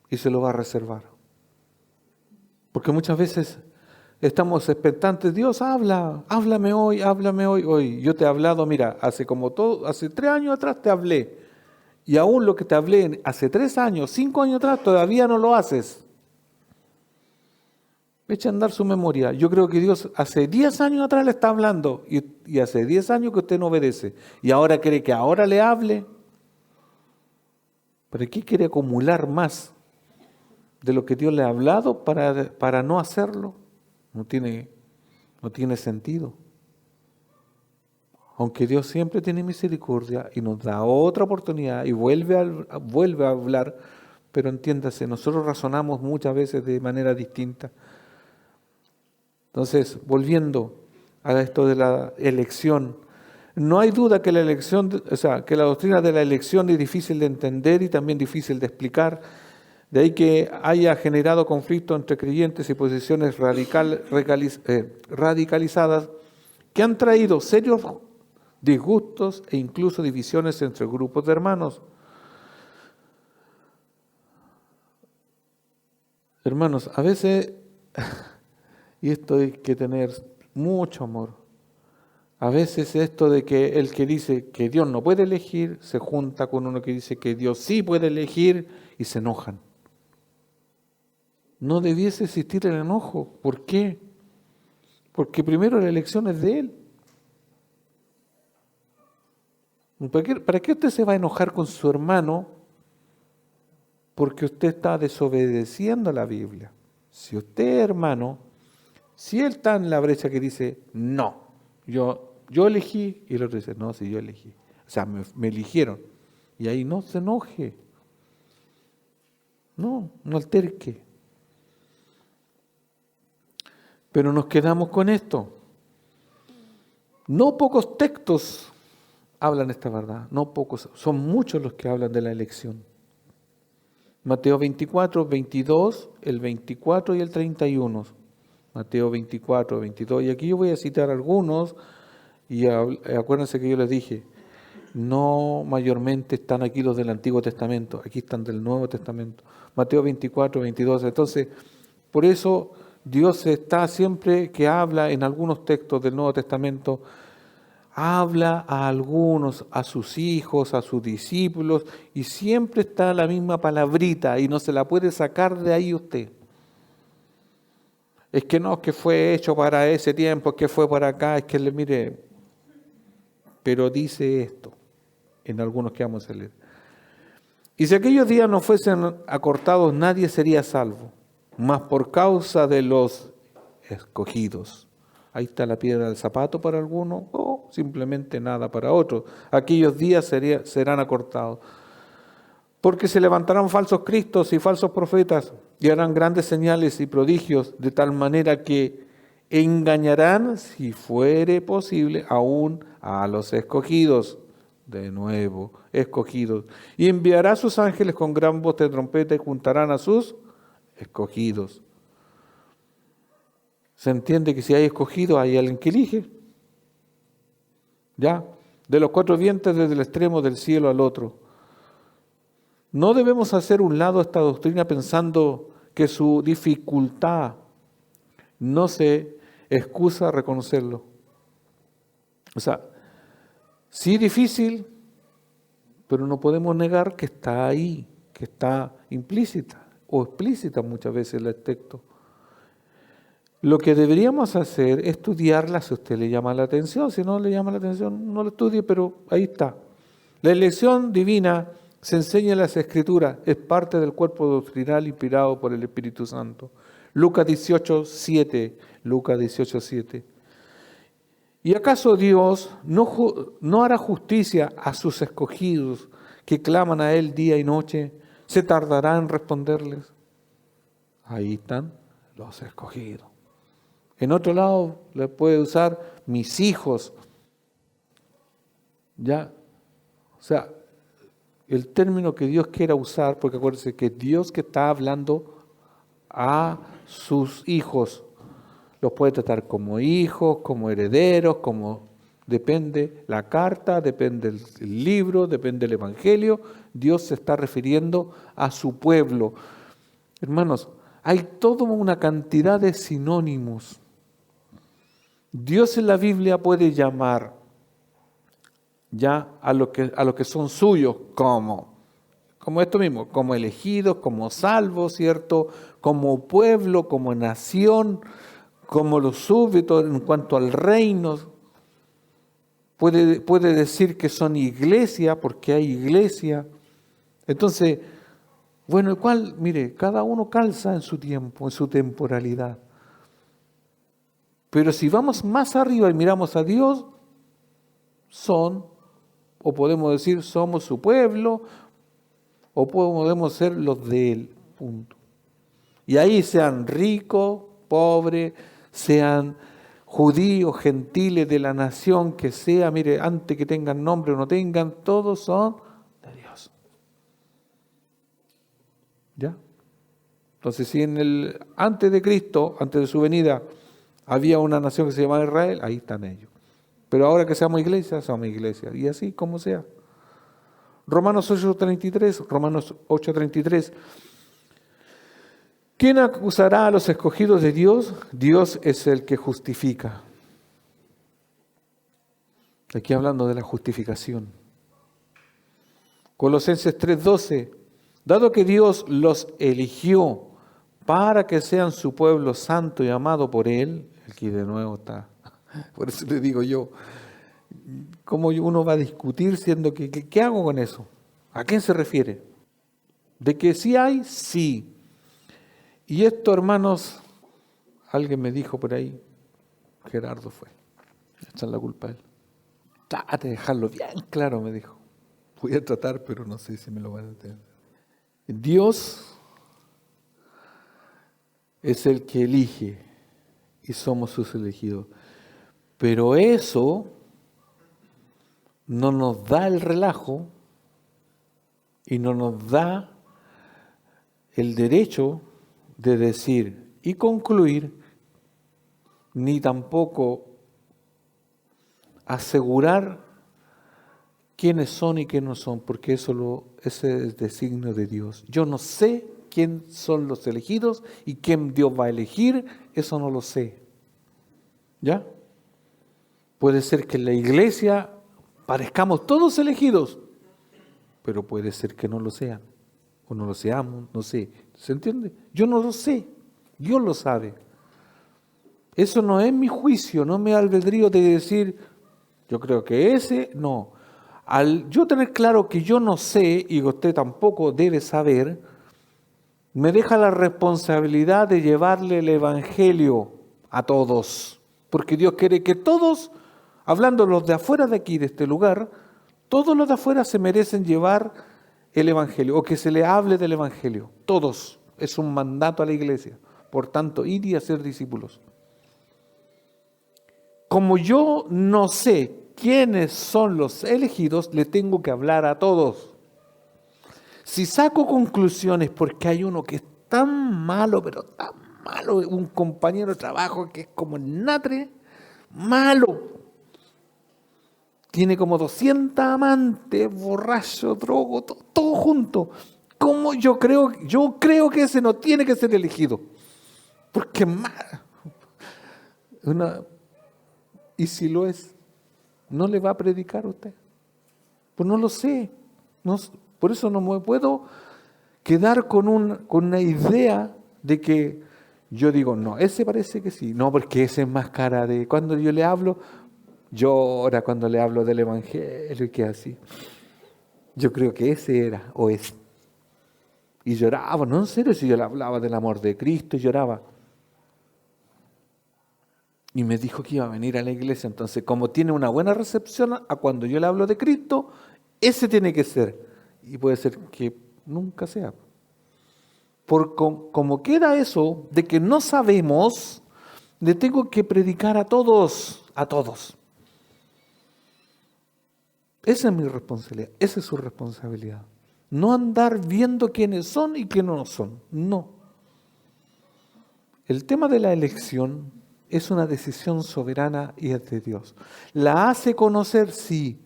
y se lo va a reservar. Porque muchas veces estamos expectantes, Dios háblame hoy, hoy. Yo te he hablado, mira, hace 3 años atrás te hablé. Y aún lo que te hablé hace 3 años, 5 años atrás, todavía no lo haces. Echa a andar su memoria. Yo creo que Dios hace 10 años atrás le está hablando y hace 10 años que usted no obedece. Y ahora quiere que ahora le hable. ¿Para qué quiere acumular más de lo que Dios le ha hablado para no hacerlo? No tiene sentido. Aunque Dios siempre tiene misericordia y nos da otra oportunidad y vuelve a hablar, pero entiéndase, nosotros razonamos muchas veces de manera distinta. Entonces, volviendo a esto de la elección, no hay duda que que la doctrina de la elección es difícil de entender y también difícil de explicar. De ahí que haya generado conflicto entre creyentes y posiciones radicalizadas que han traído serios disgustos e incluso divisiones entre grupos de hermanos. Hermanos, a veces, y esto hay que tener mucho amor, a veces esto de que el que dice que Dios no puede elegir, se junta con uno que dice que Dios sí puede elegir y se enojan. No debiese existir el enojo. ¿Por qué? Porque primero la elección es de Él. ¿Para qué usted se va a enojar con su hermano? Porque usted está desobedeciendo a la Biblia. Si usted, hermano, si él está en la brecha que dice, no, yo elegí, y el otro dice, no, si yo elegí. O sea, me eligieron. Y ahí no se enoje. No alterque. Pero nos quedamos con esto. No pocos textos hablan esta verdad, no pocos, son muchos los que hablan de la elección. Mateo 24, 22, el 24 y el 31. Mateo 24, 22. Y aquí yo voy a citar algunos, y acuérdense que yo les dije, no mayormente están aquí los del Antiguo Testamento, aquí están del Nuevo Testamento. Mateo 24, 22. Entonces, por eso Dios está siempre que habla en algunos textos del Nuevo Testamento, habla a algunos, a sus hijos, a sus discípulos, y siempre está la misma palabrita y no se la puede sacar de ahí usted. Es que no, es que fue hecho para ese tiempo, es que fue para acá, es que le mire, pero dice esto en algunos que vamos a leer. Y si aquellos días no fuesen acortados, nadie sería salvo, mas por causa de los escogidos. Ahí está la piedra del zapato para algunos, o simplemente nada para otros. Aquellos días serán acortados. Porque se levantarán falsos cristos y falsos profetas, y harán grandes señales y prodigios, de tal manera que engañarán, si fuere posible, aún a los escogidos. De nuevo, escogidos. Y enviará a sus ángeles con gran voz de trompeta y juntarán a sus escogidos. Se entiende que si hay escogido, hay alguien que elige. ¿Ya? De los 4 vientos, desde el extremo del cielo al otro. No debemos hacer un lado esta doctrina pensando que su dificultad no se excusa reconocerlo. O sea, sí difícil, pero no podemos negar que está ahí, que está implícita o explícita muchas veces el texto. Lo que deberíamos hacer es estudiarla si a usted le llama la atención. Si no le llama la atención, no lo estudie, pero ahí está. La elección divina se enseña en las Escrituras, es parte del cuerpo doctrinal inspirado por el Espíritu Santo. Lucas 18, 7. Lucas 18:7. ¿Y acaso Dios no hará justicia a sus escogidos que claman a Él día y noche? ¿Se tardará en responderles? Ahí están los escogidos. En otro lado le puede usar mis hijos. ¿Ya? O sea, el término que Dios quiera usar, porque acuérdense que Dios que está hablando a sus hijos, los puede tratar como hijos, como herederos, como depende la carta, depende el libro, depende el evangelio. Dios se está refiriendo a su pueblo. Hermanos, hay toda una cantidad de sinónimos. Dios en la Biblia puede llamar ya a lo que son suyos como esto mismo, como elegidos, como salvos, ¿cierto? Como pueblo, como nación, como los súbditos en cuanto al reino. Puede decir que son iglesia, porque hay iglesia. Entonces, bueno, mire, cada uno calza en su tiempo, en su temporalidad. Pero si vamos más arriba y miramos a Dios, o podemos decir, somos su pueblo, o podemos ser los de Él, punto. Y ahí sean ricos, pobres, sean judíos, gentiles de la nación que sea, mire, antes que tengan nombre o no tengan, todos son de Dios. ¿Ya? Entonces, si antes de Cristo, antes de su venida, había una nación que se llamaba Israel, ahí están ellos. Pero ahora que somos iglesia, y así como sea. Romanos 8:33. ¿Quién acusará a los escogidos de Dios? Dios es el que justifica. Aquí hablando de la justificación. Colosenses 3:12. Dado que Dios los eligió para que sean su pueblo santo y amado por Él, aquí de nuevo está. Por eso le digo yo, ¿cómo uno va a discutir siendo que qué hago con eso? ¿A quién se refiere? De que sí hay, sí. Y esto, hermanos, alguien me dijo por ahí, Gerardo fue, echan la culpa a él. Trate de dejarlo bien claro, me dijo. Voy a tratar, pero no sé si me lo van a entender. Dios es el que elige y somos sus elegidos. Pero eso no nos da el relajo y no nos da el derecho de decir y concluir, ni tampoco asegurar quiénes son y quiénes no son, porque ese es designio de Dios. Yo no sé quién son los elegidos y quién Dios va a elegir, eso no lo sé. ¿Ya? Puede ser que en la iglesia parezcamos todos elegidos, pero puede ser que no lo sean, o no lo seamos, no sé. ¿Se entiende? Yo no lo sé, Dios lo sabe. Eso no es mi juicio, no me albedrío de decir, yo creo que ese, no. Al yo tener claro que yo no sé, y usted tampoco debe saber, me deja la responsabilidad de llevarle el evangelio a todos. Porque Dios quiere que todos, hablando los de afuera de aquí, de este lugar, todos los de afuera se merecen llevar el evangelio, o que se le hable del evangelio. Todos. Es un mandato a la iglesia. Por tanto, ir y hacer discípulos. Como yo no sé quiénes son los elegidos, le tengo que hablar a todos. Si saco conclusiones porque hay uno que es tan malo, pero tan malo, un compañero de trabajo que es como el natre, malo, tiene como 200 amantes, borracho, drogo, todo junto. ¿Cómo yo creo que ese no tiene que ser elegido? Porque es malo. Y si lo es, ¿no le va a predicar a usted? Pues no lo sé. Por eso no me puedo quedar con una idea de que yo digo, no, ese parece que sí. No, porque ese es más cara de... Cuando yo le hablo, llora cuando le hablo del evangelio y que así. Yo creo que ese era o es. Y lloraba, no en serio, si yo le hablaba del amor de Cristo, lloraba. y me dijo que iba a venir a la iglesia. Entonces, como tiene una buena recepción a cuando yo le hablo de Cristo, ese tiene que ser. Y puede ser que nunca sea. Como queda eso de que no sabemos, le tengo que predicar a todos, a todos. Esa es mi responsabilidad, esa es su responsabilidad. No andar viendo quiénes son y quiénes no son, no. El tema de la elección es una decisión soberana y es de Dios. La hace conocer, sí,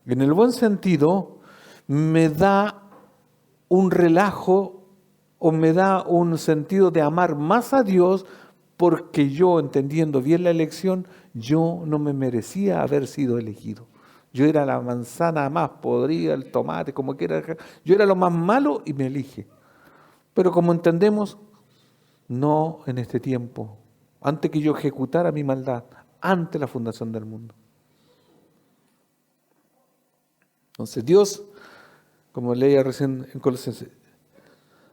en el buen sentido, me da un relajo o me da un sentido de amar más a Dios porque yo, entendiendo bien la elección, yo no me merecía haber sido elegido. Yo era la manzana más podrida, el tomate, como quiera. Yo era lo más malo y me elige. Pero como entendemos, no en este tiempo, antes que yo ejecutara mi maldad, ante la fundación del mundo. Entonces Dios, como leía recién en Colosenses,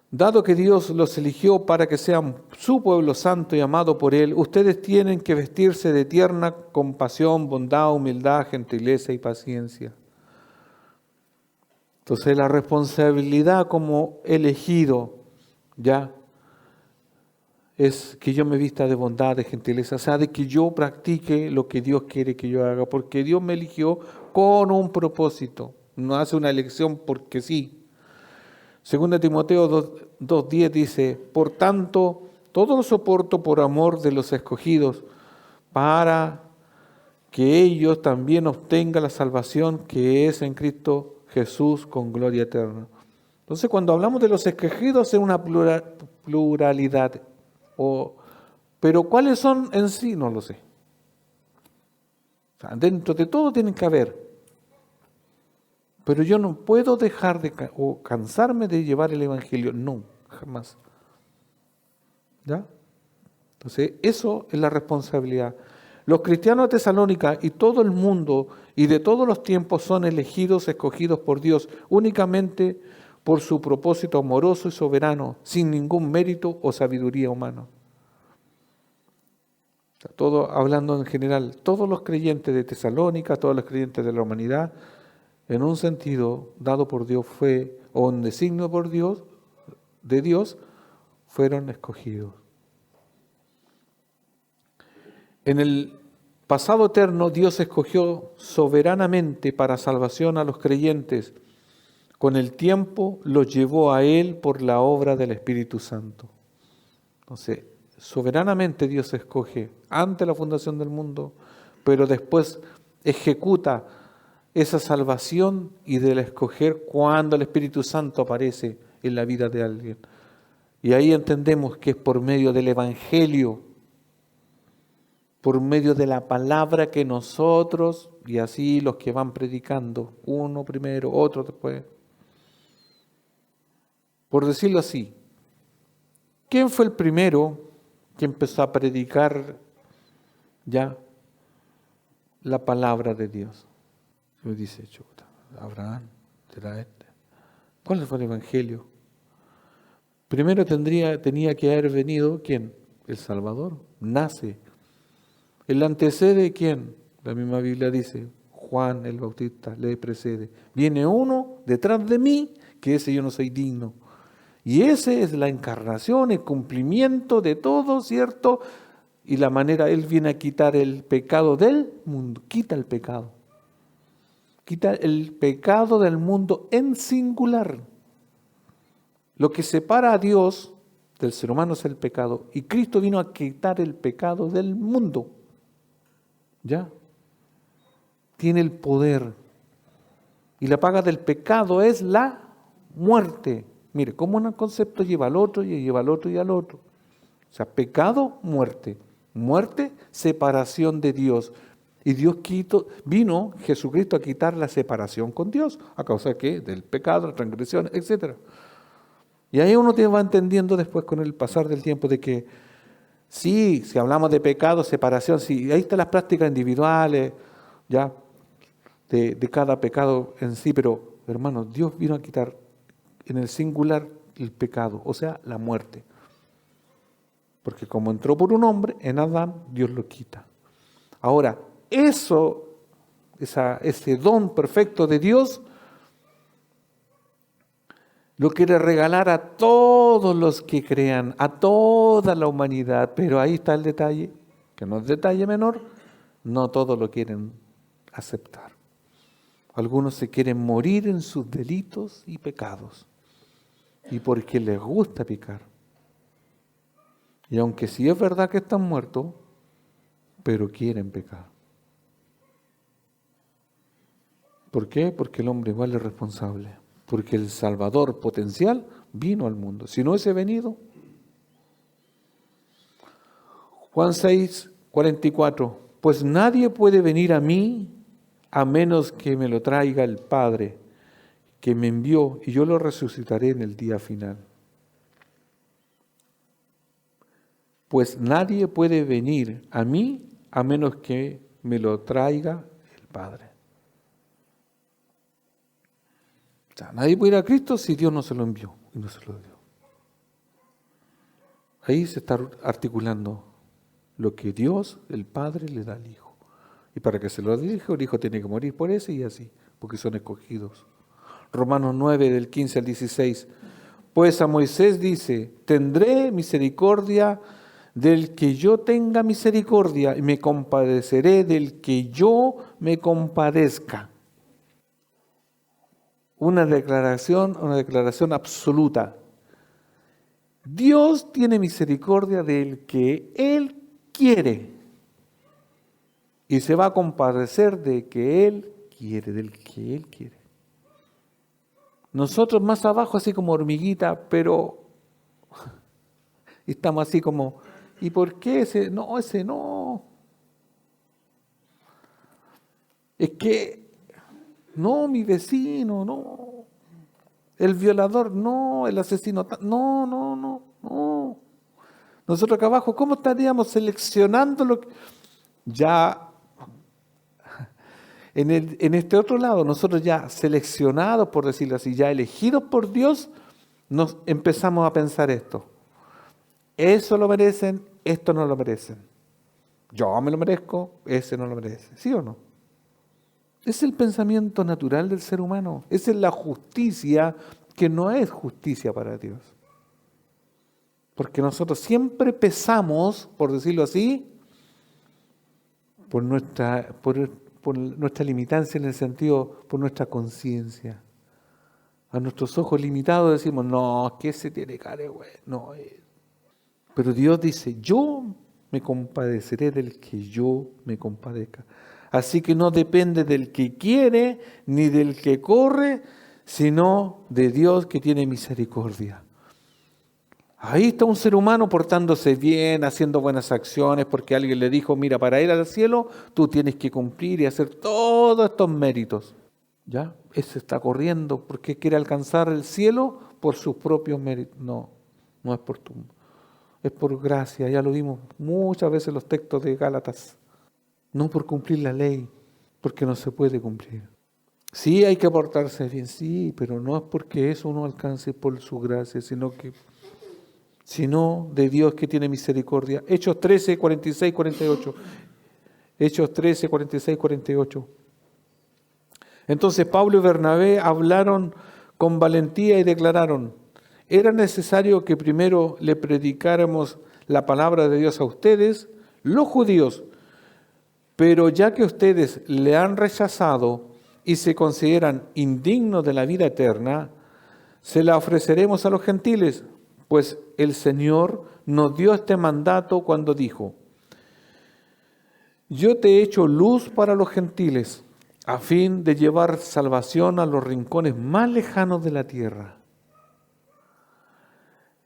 dado que Dios los eligió para que sean su pueblo santo y amado por Él, ustedes tienen que vestirse de tierna compasión, bondad, humildad, gentileza y paciencia. Entonces la responsabilidad como elegido, ya, es que yo me vista de bondad, de gentileza, o sea, de que yo practique lo que Dios quiere que yo haga, porque Dios me eligió con un propósito, no hace una elección porque sí. 2 Timoteo 2:10 dice, por tanto, todo lo soporto por amor de los escogidos, para que ellos también obtengan la salvación que es en Cristo Jesús con gloria eterna. Entonces, cuando hablamos de los escogidos es una pluralidad. Pero ¿cuáles son en sí? No lo sé. O sea, dentro de todo tienen que haber. Pero yo no puedo dejar o cansarme de llevar el Evangelio. No, jamás. ¿Ya? Entonces, eso es la responsabilidad. Los cristianos de Tesalónica y todo el mundo y de todos los tiempos son elegidos, escogidos por Dios únicamente por su propósito amoroso y soberano, sin ningún mérito o sabiduría humana. Todo hablando en general, todos los creyentes de Tesalónica, todos los creyentes de la humanidad, en un sentido dado por Dios fue, o un designio por Dios, de Dios, fueron escogidos. En el pasado eterno, Dios escogió soberanamente para salvación a los creyentes. Con el tiempo los llevó a Él por la obra del Espíritu Santo. Entonces, soberanamente Dios escoge ante la fundación del mundo, pero después ejecuta esa salvación y del escoger cuando el Espíritu Santo aparece en la vida de alguien. Y ahí entendemos que es por medio del Evangelio, por medio de la palabra que nosotros, y así los que van predicando, uno primero, otro después. Por decirlo así, ¿quién fue el primero que empezó a predicar ya la palabra de Dios? Me dice, chuta, Abraham, será este. ¿Cuál fue el evangelio? Primero tenía que haber venido, ¿quién? El Salvador, nace. ¿El antecede quién? La misma Biblia dice, Juan el Bautista le precede. Viene uno detrás de mí, que ese yo no soy digno. Y ese es la encarnación, el cumplimiento de todo, ¿cierto? Y la manera, Él viene a quitar el pecado del mundo, quita el pecado. Quita el pecado del mundo en singular. Lo que separa a Dios del ser humano es el pecado. Y Cristo vino a quitar el pecado del mundo. ¿Ya? Tiene el poder. Y la paga del pecado es la muerte. Mire, como un concepto lleva al otro y lleva al otro y al otro. O sea, pecado, muerte. Muerte, separación de Dios. Y Dios vino, Jesucristo, a quitar la separación con Dios. ¿A causa de qué? Del pecado, la transgresión, etc. Y ahí uno te va entendiendo después con el pasar del tiempo de que sí, si hablamos de pecado, separación, sí, ahí están las prácticas individuales, ya, de cada pecado en sí, pero hermanos, Dios vino a quitar en el singular el pecado, o sea, la muerte. Porque como entró por un hombre, en Adán, Dios lo quita. Ahora, ese don perfecto de Dios, lo quiere regalar a todos los que crean, a toda la humanidad. Pero ahí está el detalle, que no es detalle menor, no todos lo quieren aceptar. Algunos se quieren morir en sus delitos y pecados, y porque les gusta pecar. Y aunque sí es verdad que están muertos, pero quieren pecar. ¿Por qué? Porque el hombre igual es responsable. Porque el Salvador potencial vino al mundo. Si no hubiese venido. Juan 6, 44. Pues nadie puede venir a mí a menos que me lo traiga el Padre que me envió, y yo lo resucitaré en el día final. Pues nadie puede venir a mí a menos que me lo traiga el Padre. O sea, nadie puede ir a Cristo si Dios no se lo envió y no se lo dio. Ahí se está articulando lo que Dios, el Padre, le da al Hijo. Y para que se lo dé el Hijo tiene que morir por ese y así, porque son escogidos. Romanos 9, del 15 al 16. Pues a Moisés dice, tendré misericordia del que yo tenga misericordia y me compadeceré del que yo me compadezca. Una declaración absoluta. Dios tiene misericordia del que Él quiere y se va a compadecer del que Él quiere. Nosotros más abajo así como hormiguita, pero estamos así como, ¿y por qué ese no? Ese no. Es que, no, mi vecino, no. El violador, no. El asesino, no. Nosotros acá abajo, ¿cómo estaríamos seleccionando lo que... Ya, en este otro lado, nosotros ya seleccionados, por decirlo así, ya elegidos por Dios, nos empezamos a pensar esto. Eso lo merecen, esto no lo merecen. Yo me lo merezco, ese no lo merece. ¿Sí o no? Es el pensamiento natural del ser humano. Esa es la justicia que no es justicia para Dios. Porque nosotros siempre pesamos, por decirlo así, por nuestra limitancia en el sentido, por nuestra conciencia. A nuestros ojos limitados decimos, no, que ese tiene cara de güey. No. Pero Dios dice, yo me compadeceré del que yo me compadezca. Así que no depende del que quiere ni del que corre, sino de Dios que tiene misericordia. Ahí está un ser humano portándose bien, haciendo buenas acciones, porque alguien le dijo, mira, para ir al cielo tú tienes que cumplir y hacer todos estos méritos. ¿Ya? Ese está corriendo porque quiere alcanzar el cielo por sus propios méritos. No es por tu... Es por gracia, ya lo vimos muchas veces en los textos de Gálatas. No por cumplir la ley, porque no se puede cumplir. Sí hay que portarse bien, sí, pero no es porque eso uno alcance por su gracia, sino de Dios que tiene misericordia. Hechos 13, 46, 48. Hechos 13, 46, 48. Entonces Pablo y Bernabé hablaron con valentía y declararon, era necesario que primero le predicáramos la palabra de Dios a ustedes, los judíos, pero ya que ustedes le han rechazado y se consideran indignos de la vida eterna, se la ofreceremos a los gentiles, pues el Señor nos dio este mandato cuando dijo, yo te he hecho luz para los gentiles, a fin de llevar salvación a los rincones más lejanos de la tierra.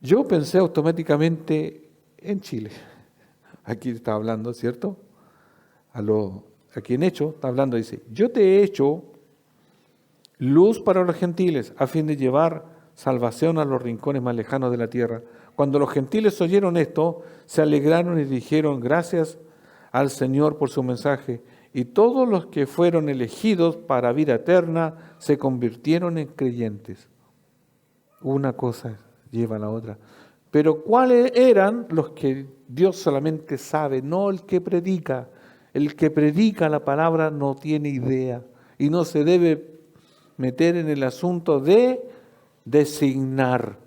Yo pensé automáticamente en Chile. Aquí está hablando, ¿cierto? Aquí en Hechos está hablando, dice, yo te he hecho luz para los gentiles, a fin de llevar salvación a los rincones más lejanos de la tierra. Cuando los gentiles oyeron esto, se alegraron y dijeron gracias al Señor por su mensaje. Y todos los que fueron elegidos para vida eterna se convirtieron en creyentes. Una cosa lleva a la otra. Pero ¿cuáles eran los que Dios solamente sabe? No el que predica. El que predica la palabra no tiene idea y no se debe meter en el asunto de designar,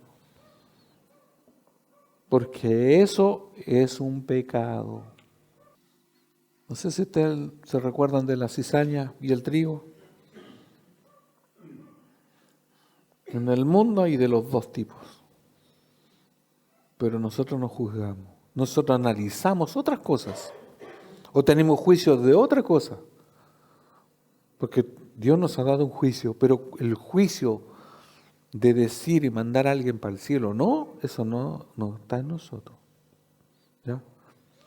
porque eso es un pecado. No sé si ustedes se recuerdan de la cizaña y el trigo. En el mundo hay de los dos tipos, pero nosotros no juzgamos, nosotros analizamos otras cosas o tenemos juicios de otra cosa, porque Dios nos ha dado un juicio, pero el juicio de decir y mandar a alguien para el cielo, no, eso no está en nosotros. ¿Ya?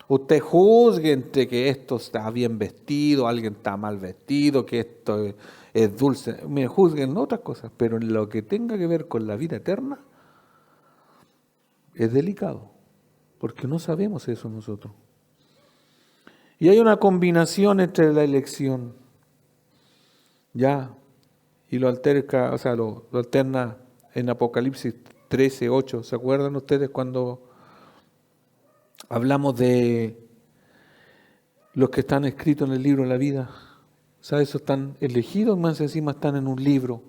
Usted juzgue entre que esto está bien vestido, alguien está mal vestido, que esto es dulce. Mire, juzguen otras cosas, pero en lo que tenga que ver con la vida eterna es delicado, porque no sabemos eso nosotros. Y hay una combinación entre la elección, ya, y lo alterca, o sea, lo alterna en Apocalipsis 13:8. ¿Se acuerdan ustedes cuando hablamos de los que están escritos en el libro de la vida? O sea, esos están elegidos, más encima están en un libro.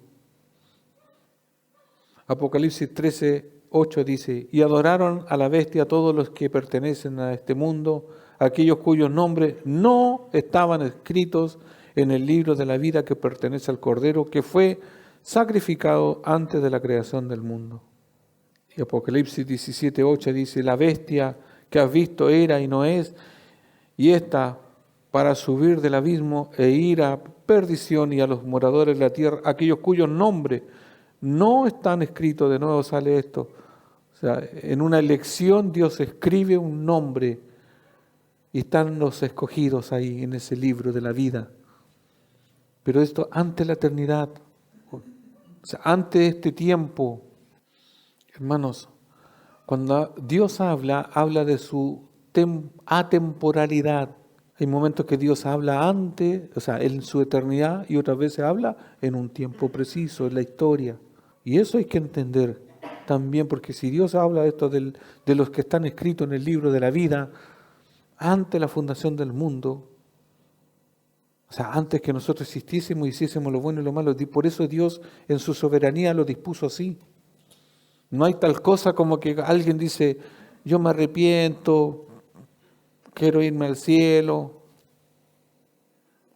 Apocalipsis 13:8 dice: y adoraron a la bestia todos los que pertenecen a este mundo, aquellos cuyos nombres no estaban escritos en el libro de la vida que pertenece al Cordero, que fue sacrificado antes de la creación del mundo. Y Apocalipsis 17:8 dice: la bestia que has visto era y no es, y está para subir del abismo e ir a perdición, y a los moradores de la tierra, aquellos cuyos nombres no están escritos. De nuevo sale esto. O sea, en una elección Dios escribe un nombre y están los escogidos ahí en ese libro de la vida. Pero esto ante la eternidad, o sea, ante este tiempo. Hermanos, cuando Dios habla de su atemporalidad. Hay momentos que Dios habla antes, o sea, en su eternidad, y otras veces habla en un tiempo preciso, en la historia. Y eso hay que entender también, porque si Dios habla de esto de los que están escritos en el libro de la vida, antes la fundación del mundo, o sea, antes que nosotros existiésemos y hiciésemos lo bueno y lo malo, por eso Dios en su soberanía lo dispuso así. No hay tal cosa como que alguien dice: yo me arrepiento, quiero irme al cielo,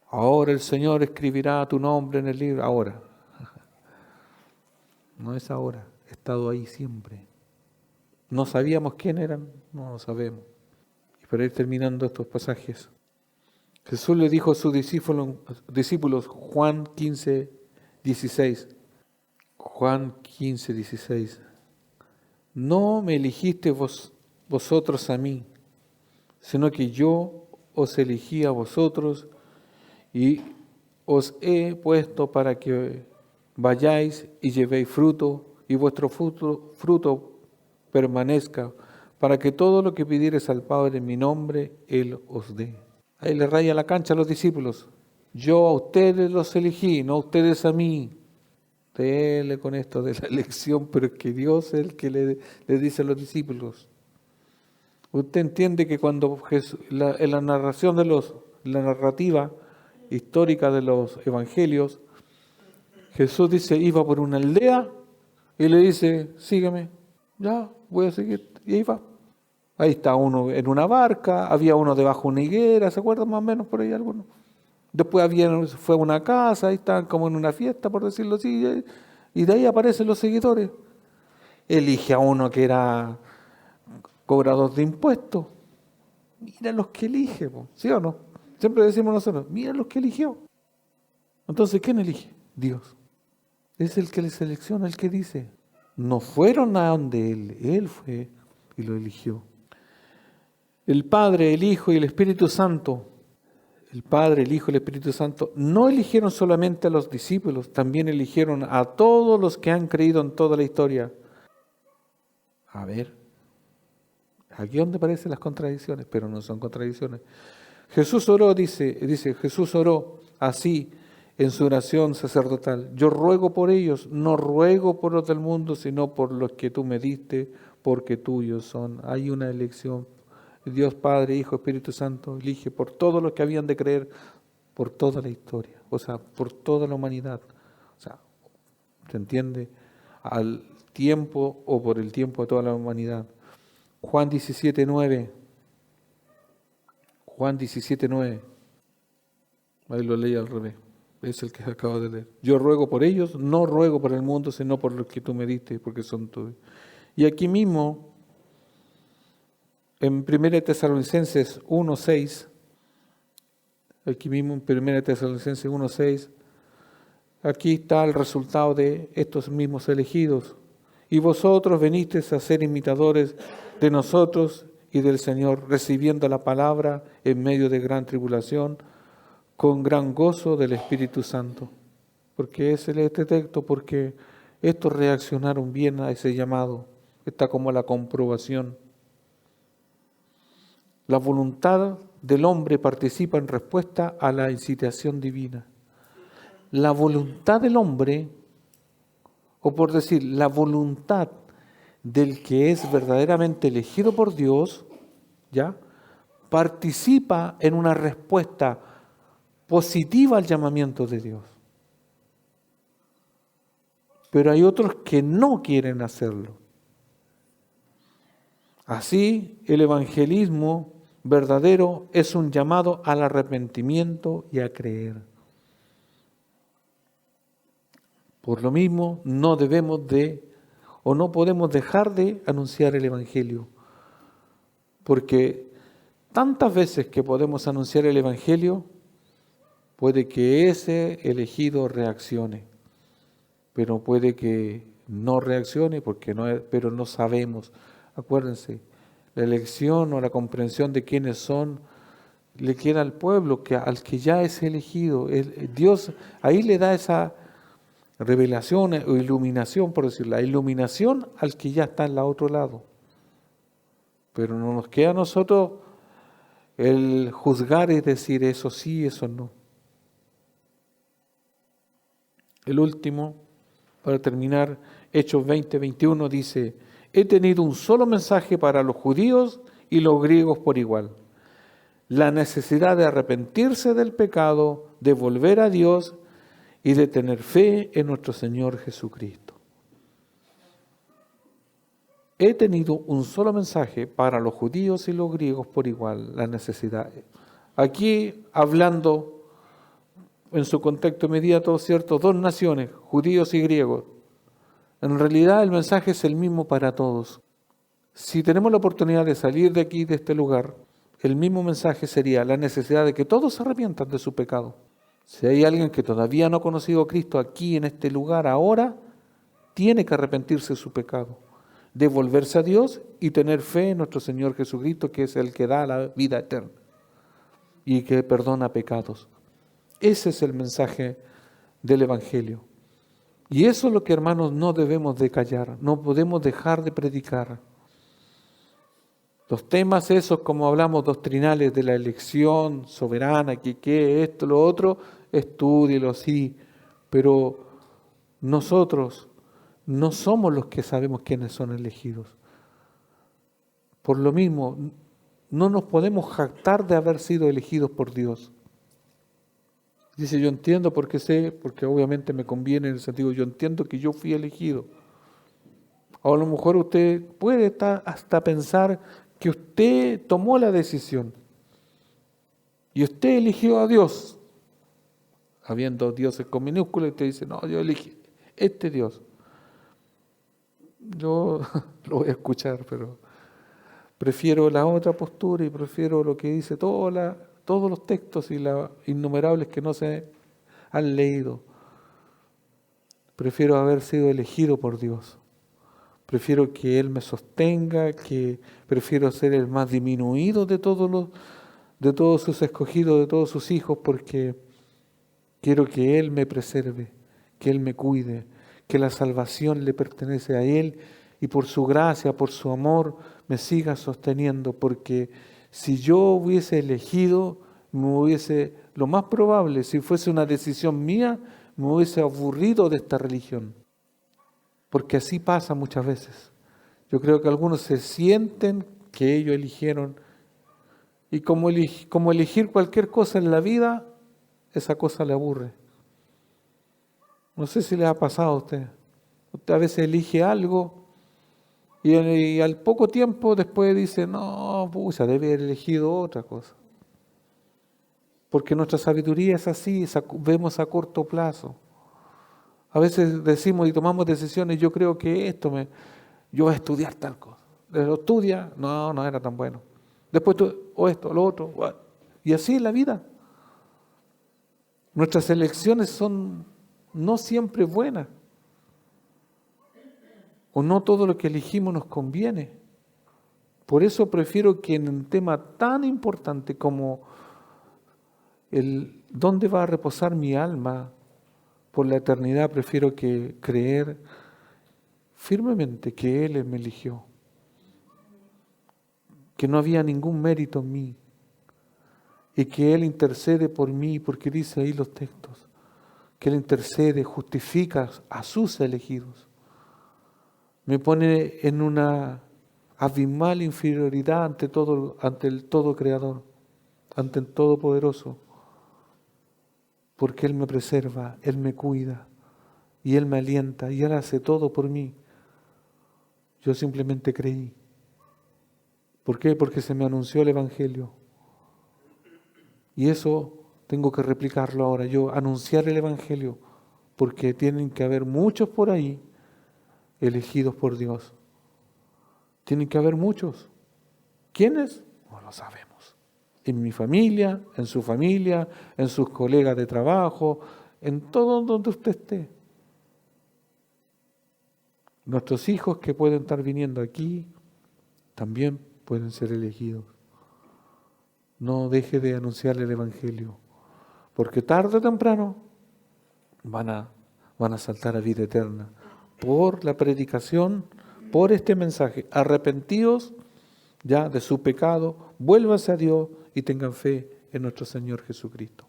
ahora el Señor escribirá tu nombre en el libro. Ahora. No es ahora, he estado ahí siempre. No sabíamos quién eran, no lo sabemos. Y para ir terminando estos pasajes, Jesús le dijo a sus discípulos, Juan 15:16. Juan 15:16. No me eligisteis vosotros a mí, sino que yo os elegí a vosotros y os he puesto para que vayáis y llevéis fruto, y vuestro fruto permanezca, para que todo lo que pidiereis al Padre en mi nombre, Él os dé. Ahí le raya la cancha a los discípulos. Yo a ustedes los elegí, no ustedes a mí. Dele con esto de la elección, pero es que Dios es el que le dice a los discípulos. Usted entiende que cuando en la narración la narrativa histórica de los evangelios, Jesús dice, iba por una aldea y le dice, sígueme, ya, voy a seguir, y ahí va. Ahí está uno en una barca, había uno debajo de una higuera, ¿se acuerdan más o menos por ahí algunos? Después fue a una casa, ahí estaban como en una fiesta, por decirlo así, y de ahí aparecen los seguidores. Elige a uno que era cobrador de impuestos. Mira los que elige, ¿sí o no? Siempre decimos nosotros, mira los que eligió. Entonces, ¿quién elige? Dios. Es el que le selecciona, el que dice. No fueron a donde Él fue y lo eligió. El Padre, el Hijo y el Espíritu Santo, el Padre, el Hijo y el Espíritu Santo, no eligieron solamente a los discípulos, también eligieron a todos los que han creído en toda la historia. A ver, aquí es donde aparecen las contradicciones, pero no son contradicciones. Jesús oró, dice, Jesús oró así en su oración sacerdotal. Yo ruego por ellos, no ruego por los del mundo, sino por los que tú me diste, porque tuyos son. Hay una elección. Dios Padre, Hijo, Espíritu Santo elige por todos los que habían de creer, por toda la historia, o sea, por toda la humanidad. O sea, ¿se entiende? Al tiempo o por el tiempo de toda la humanidad. Juan 17:9. Juan 17:9. Ahí lo leí al revés. Es el que acabo de leer. Yo ruego por ellos, no ruego por el mundo, sino por los que tú me diste, porque son tuyos. Y aquí mismo, en 1 Tesalonicenses 1:6, aquí mismo en 1 Tesalonicenses 1:6, aquí está el resultado de estos mismos elegidos. Y vosotros venisteis a ser imitadores de nosotros y del Señor, recibiendo la palabra en medio de gran tribulación, con gran gozo del Espíritu Santo. Porque es este texto, porque estos reaccionaron bien a ese llamado. Está como la comprobación. La voluntad del hombre participa en respuesta a la incitación divina. La voluntad del hombre, o por decir, la voluntad del que es verdaderamente elegido por Dios, ¿ya?, participa en una respuesta positiva al llamamiento de Dios. Pero hay otros que no quieren hacerlo. Así, el evangelismo verdadero es un llamado al arrepentimiento y a creer. Por lo mismo, no debemos de, o no podemos dejar de anunciar el evangelio, porque tantas veces que podemos anunciar el evangelio, puede que ese elegido reaccione, pero puede que no reaccione porque pero no sabemos. Acuérdense, la elección o la comprensión de quiénes son le queda al pueblo, al que ya es elegido. Dios ahí le da esa revelación o iluminación, por decirlo, la iluminación al que ya está en el otro lado. Pero no nos queda a nosotros el juzgar y decir eso sí, eso no. El último, para terminar, Hechos 20:21 dice: he tenido un solo mensaje para los judíos y los griegos por igual. La necesidad de arrepentirse del pecado, de volver a Dios y de tener fe en nuestro Señor Jesucristo. He tenido un solo mensaje para los judíos y los griegos por igual, la necesidad. Aquí hablando en su contexto inmediato, ¿cierto? Dos naciones, judíos y griegos. En realidad el mensaje es el mismo para todos. Si tenemos la oportunidad de salir de aquí, de este lugar, el mismo mensaje sería la necesidad de que todos se arrepientan de su pecado. Si hay alguien que todavía no ha conocido a Cristo aquí en este lugar ahora, tiene que arrepentirse de su pecado, de volverse a Dios y tener fe en nuestro Señor Jesucristo, que es el que da la vida eterna y que perdona pecados. Ese es el mensaje del Evangelio. Y eso es lo que, hermanos, no debemos de callar, no podemos dejar de predicar. Los temas esos, como hablamos, doctrinales de la elección soberana, que esto, lo otro, estúdielo, sí, pero nosotros no somos los que sabemos quiénes son elegidos. Por lo mismo, no nos podemos jactar de haber sido elegidos por Dios. Dice, yo entiendo porque sé, porque obviamente me conviene en el sentido, yo entiendo que yo fui elegido. O a lo mejor usted puede hasta pensar que usted tomó la decisión y usted eligió a Dios, habiendo dioses con minúscula, y usted dice, no, yo elegí este Dios. Yo lo voy a escuchar, pero prefiero la otra postura y prefiero lo que dice todos los textos y las innumerables que no se han leído. Prefiero haber sido elegido por Dios. Prefiero que Él me sostenga, prefiero ser el más disminuido de todos sus escogidos, de todos sus hijos, porque quiero que Él me preserve, que Él me cuide, que la salvación le pertenece a Él y por su gracia, por su amor, me siga sosteniendo, porque si yo hubiese elegido, lo más probable, si fuese una decisión mía, me hubiese aburrido de esta religión. Porque así pasa muchas veces. Yo creo que algunos se sienten que ellos eligieron, y como elegir cualquier cosa en la vida, esa cosa le aburre. No sé si les ha pasado a usted. Usted a veces elige algo y al poco tiempo después dice, no, pucha, debe haber elegido otra cosa. Porque nuestra sabiduría es así, vemos a corto plazo. A veces decimos y tomamos decisiones, yo creo que yo voy a estudiar tal cosa. Lo estudia, no era tan bueno. Después o esto, lo otro. Y así es la vida. Nuestras elecciones son no siempre buenas. O no todo lo que elegimos nos conviene. Por eso prefiero que en un tema tan importante como el dónde va a reposar mi alma por la eternidad, prefiero que creer firmemente que Él me eligió, que no había ningún mérito en mí y que Él intercede por mí, porque dice ahí los textos, que Él intercede, justifica a sus elegidos. Me pone en una abismal inferioridad ante el todo creador, ante el todopoderoso, porque Él me preserva, Él me cuida y Él me alienta y Él hace todo por mí. Yo simplemente creí. ¿Por qué? Porque se me anunció el Evangelio. Y eso tengo que replicarlo ahora, yo anunciar el Evangelio, porque tienen que haber muchos por ahí elegidos por Dios. Tienen que haber muchos. ¿Quiénes? No lo sabemos. En mi familia, en su familia, en sus colegas de trabajo, en todo donde usted esté. Nuestros hijos que pueden estar viniendo aquí también pueden ser elegidos. No deje de anunciar el Evangelio, porque tarde o temprano van a saltar a vida eterna por la predicación, por este mensaje. Arrepentidos ya de su pecado, vuélvanse a Dios y tengan fe en nuestro Señor Jesucristo.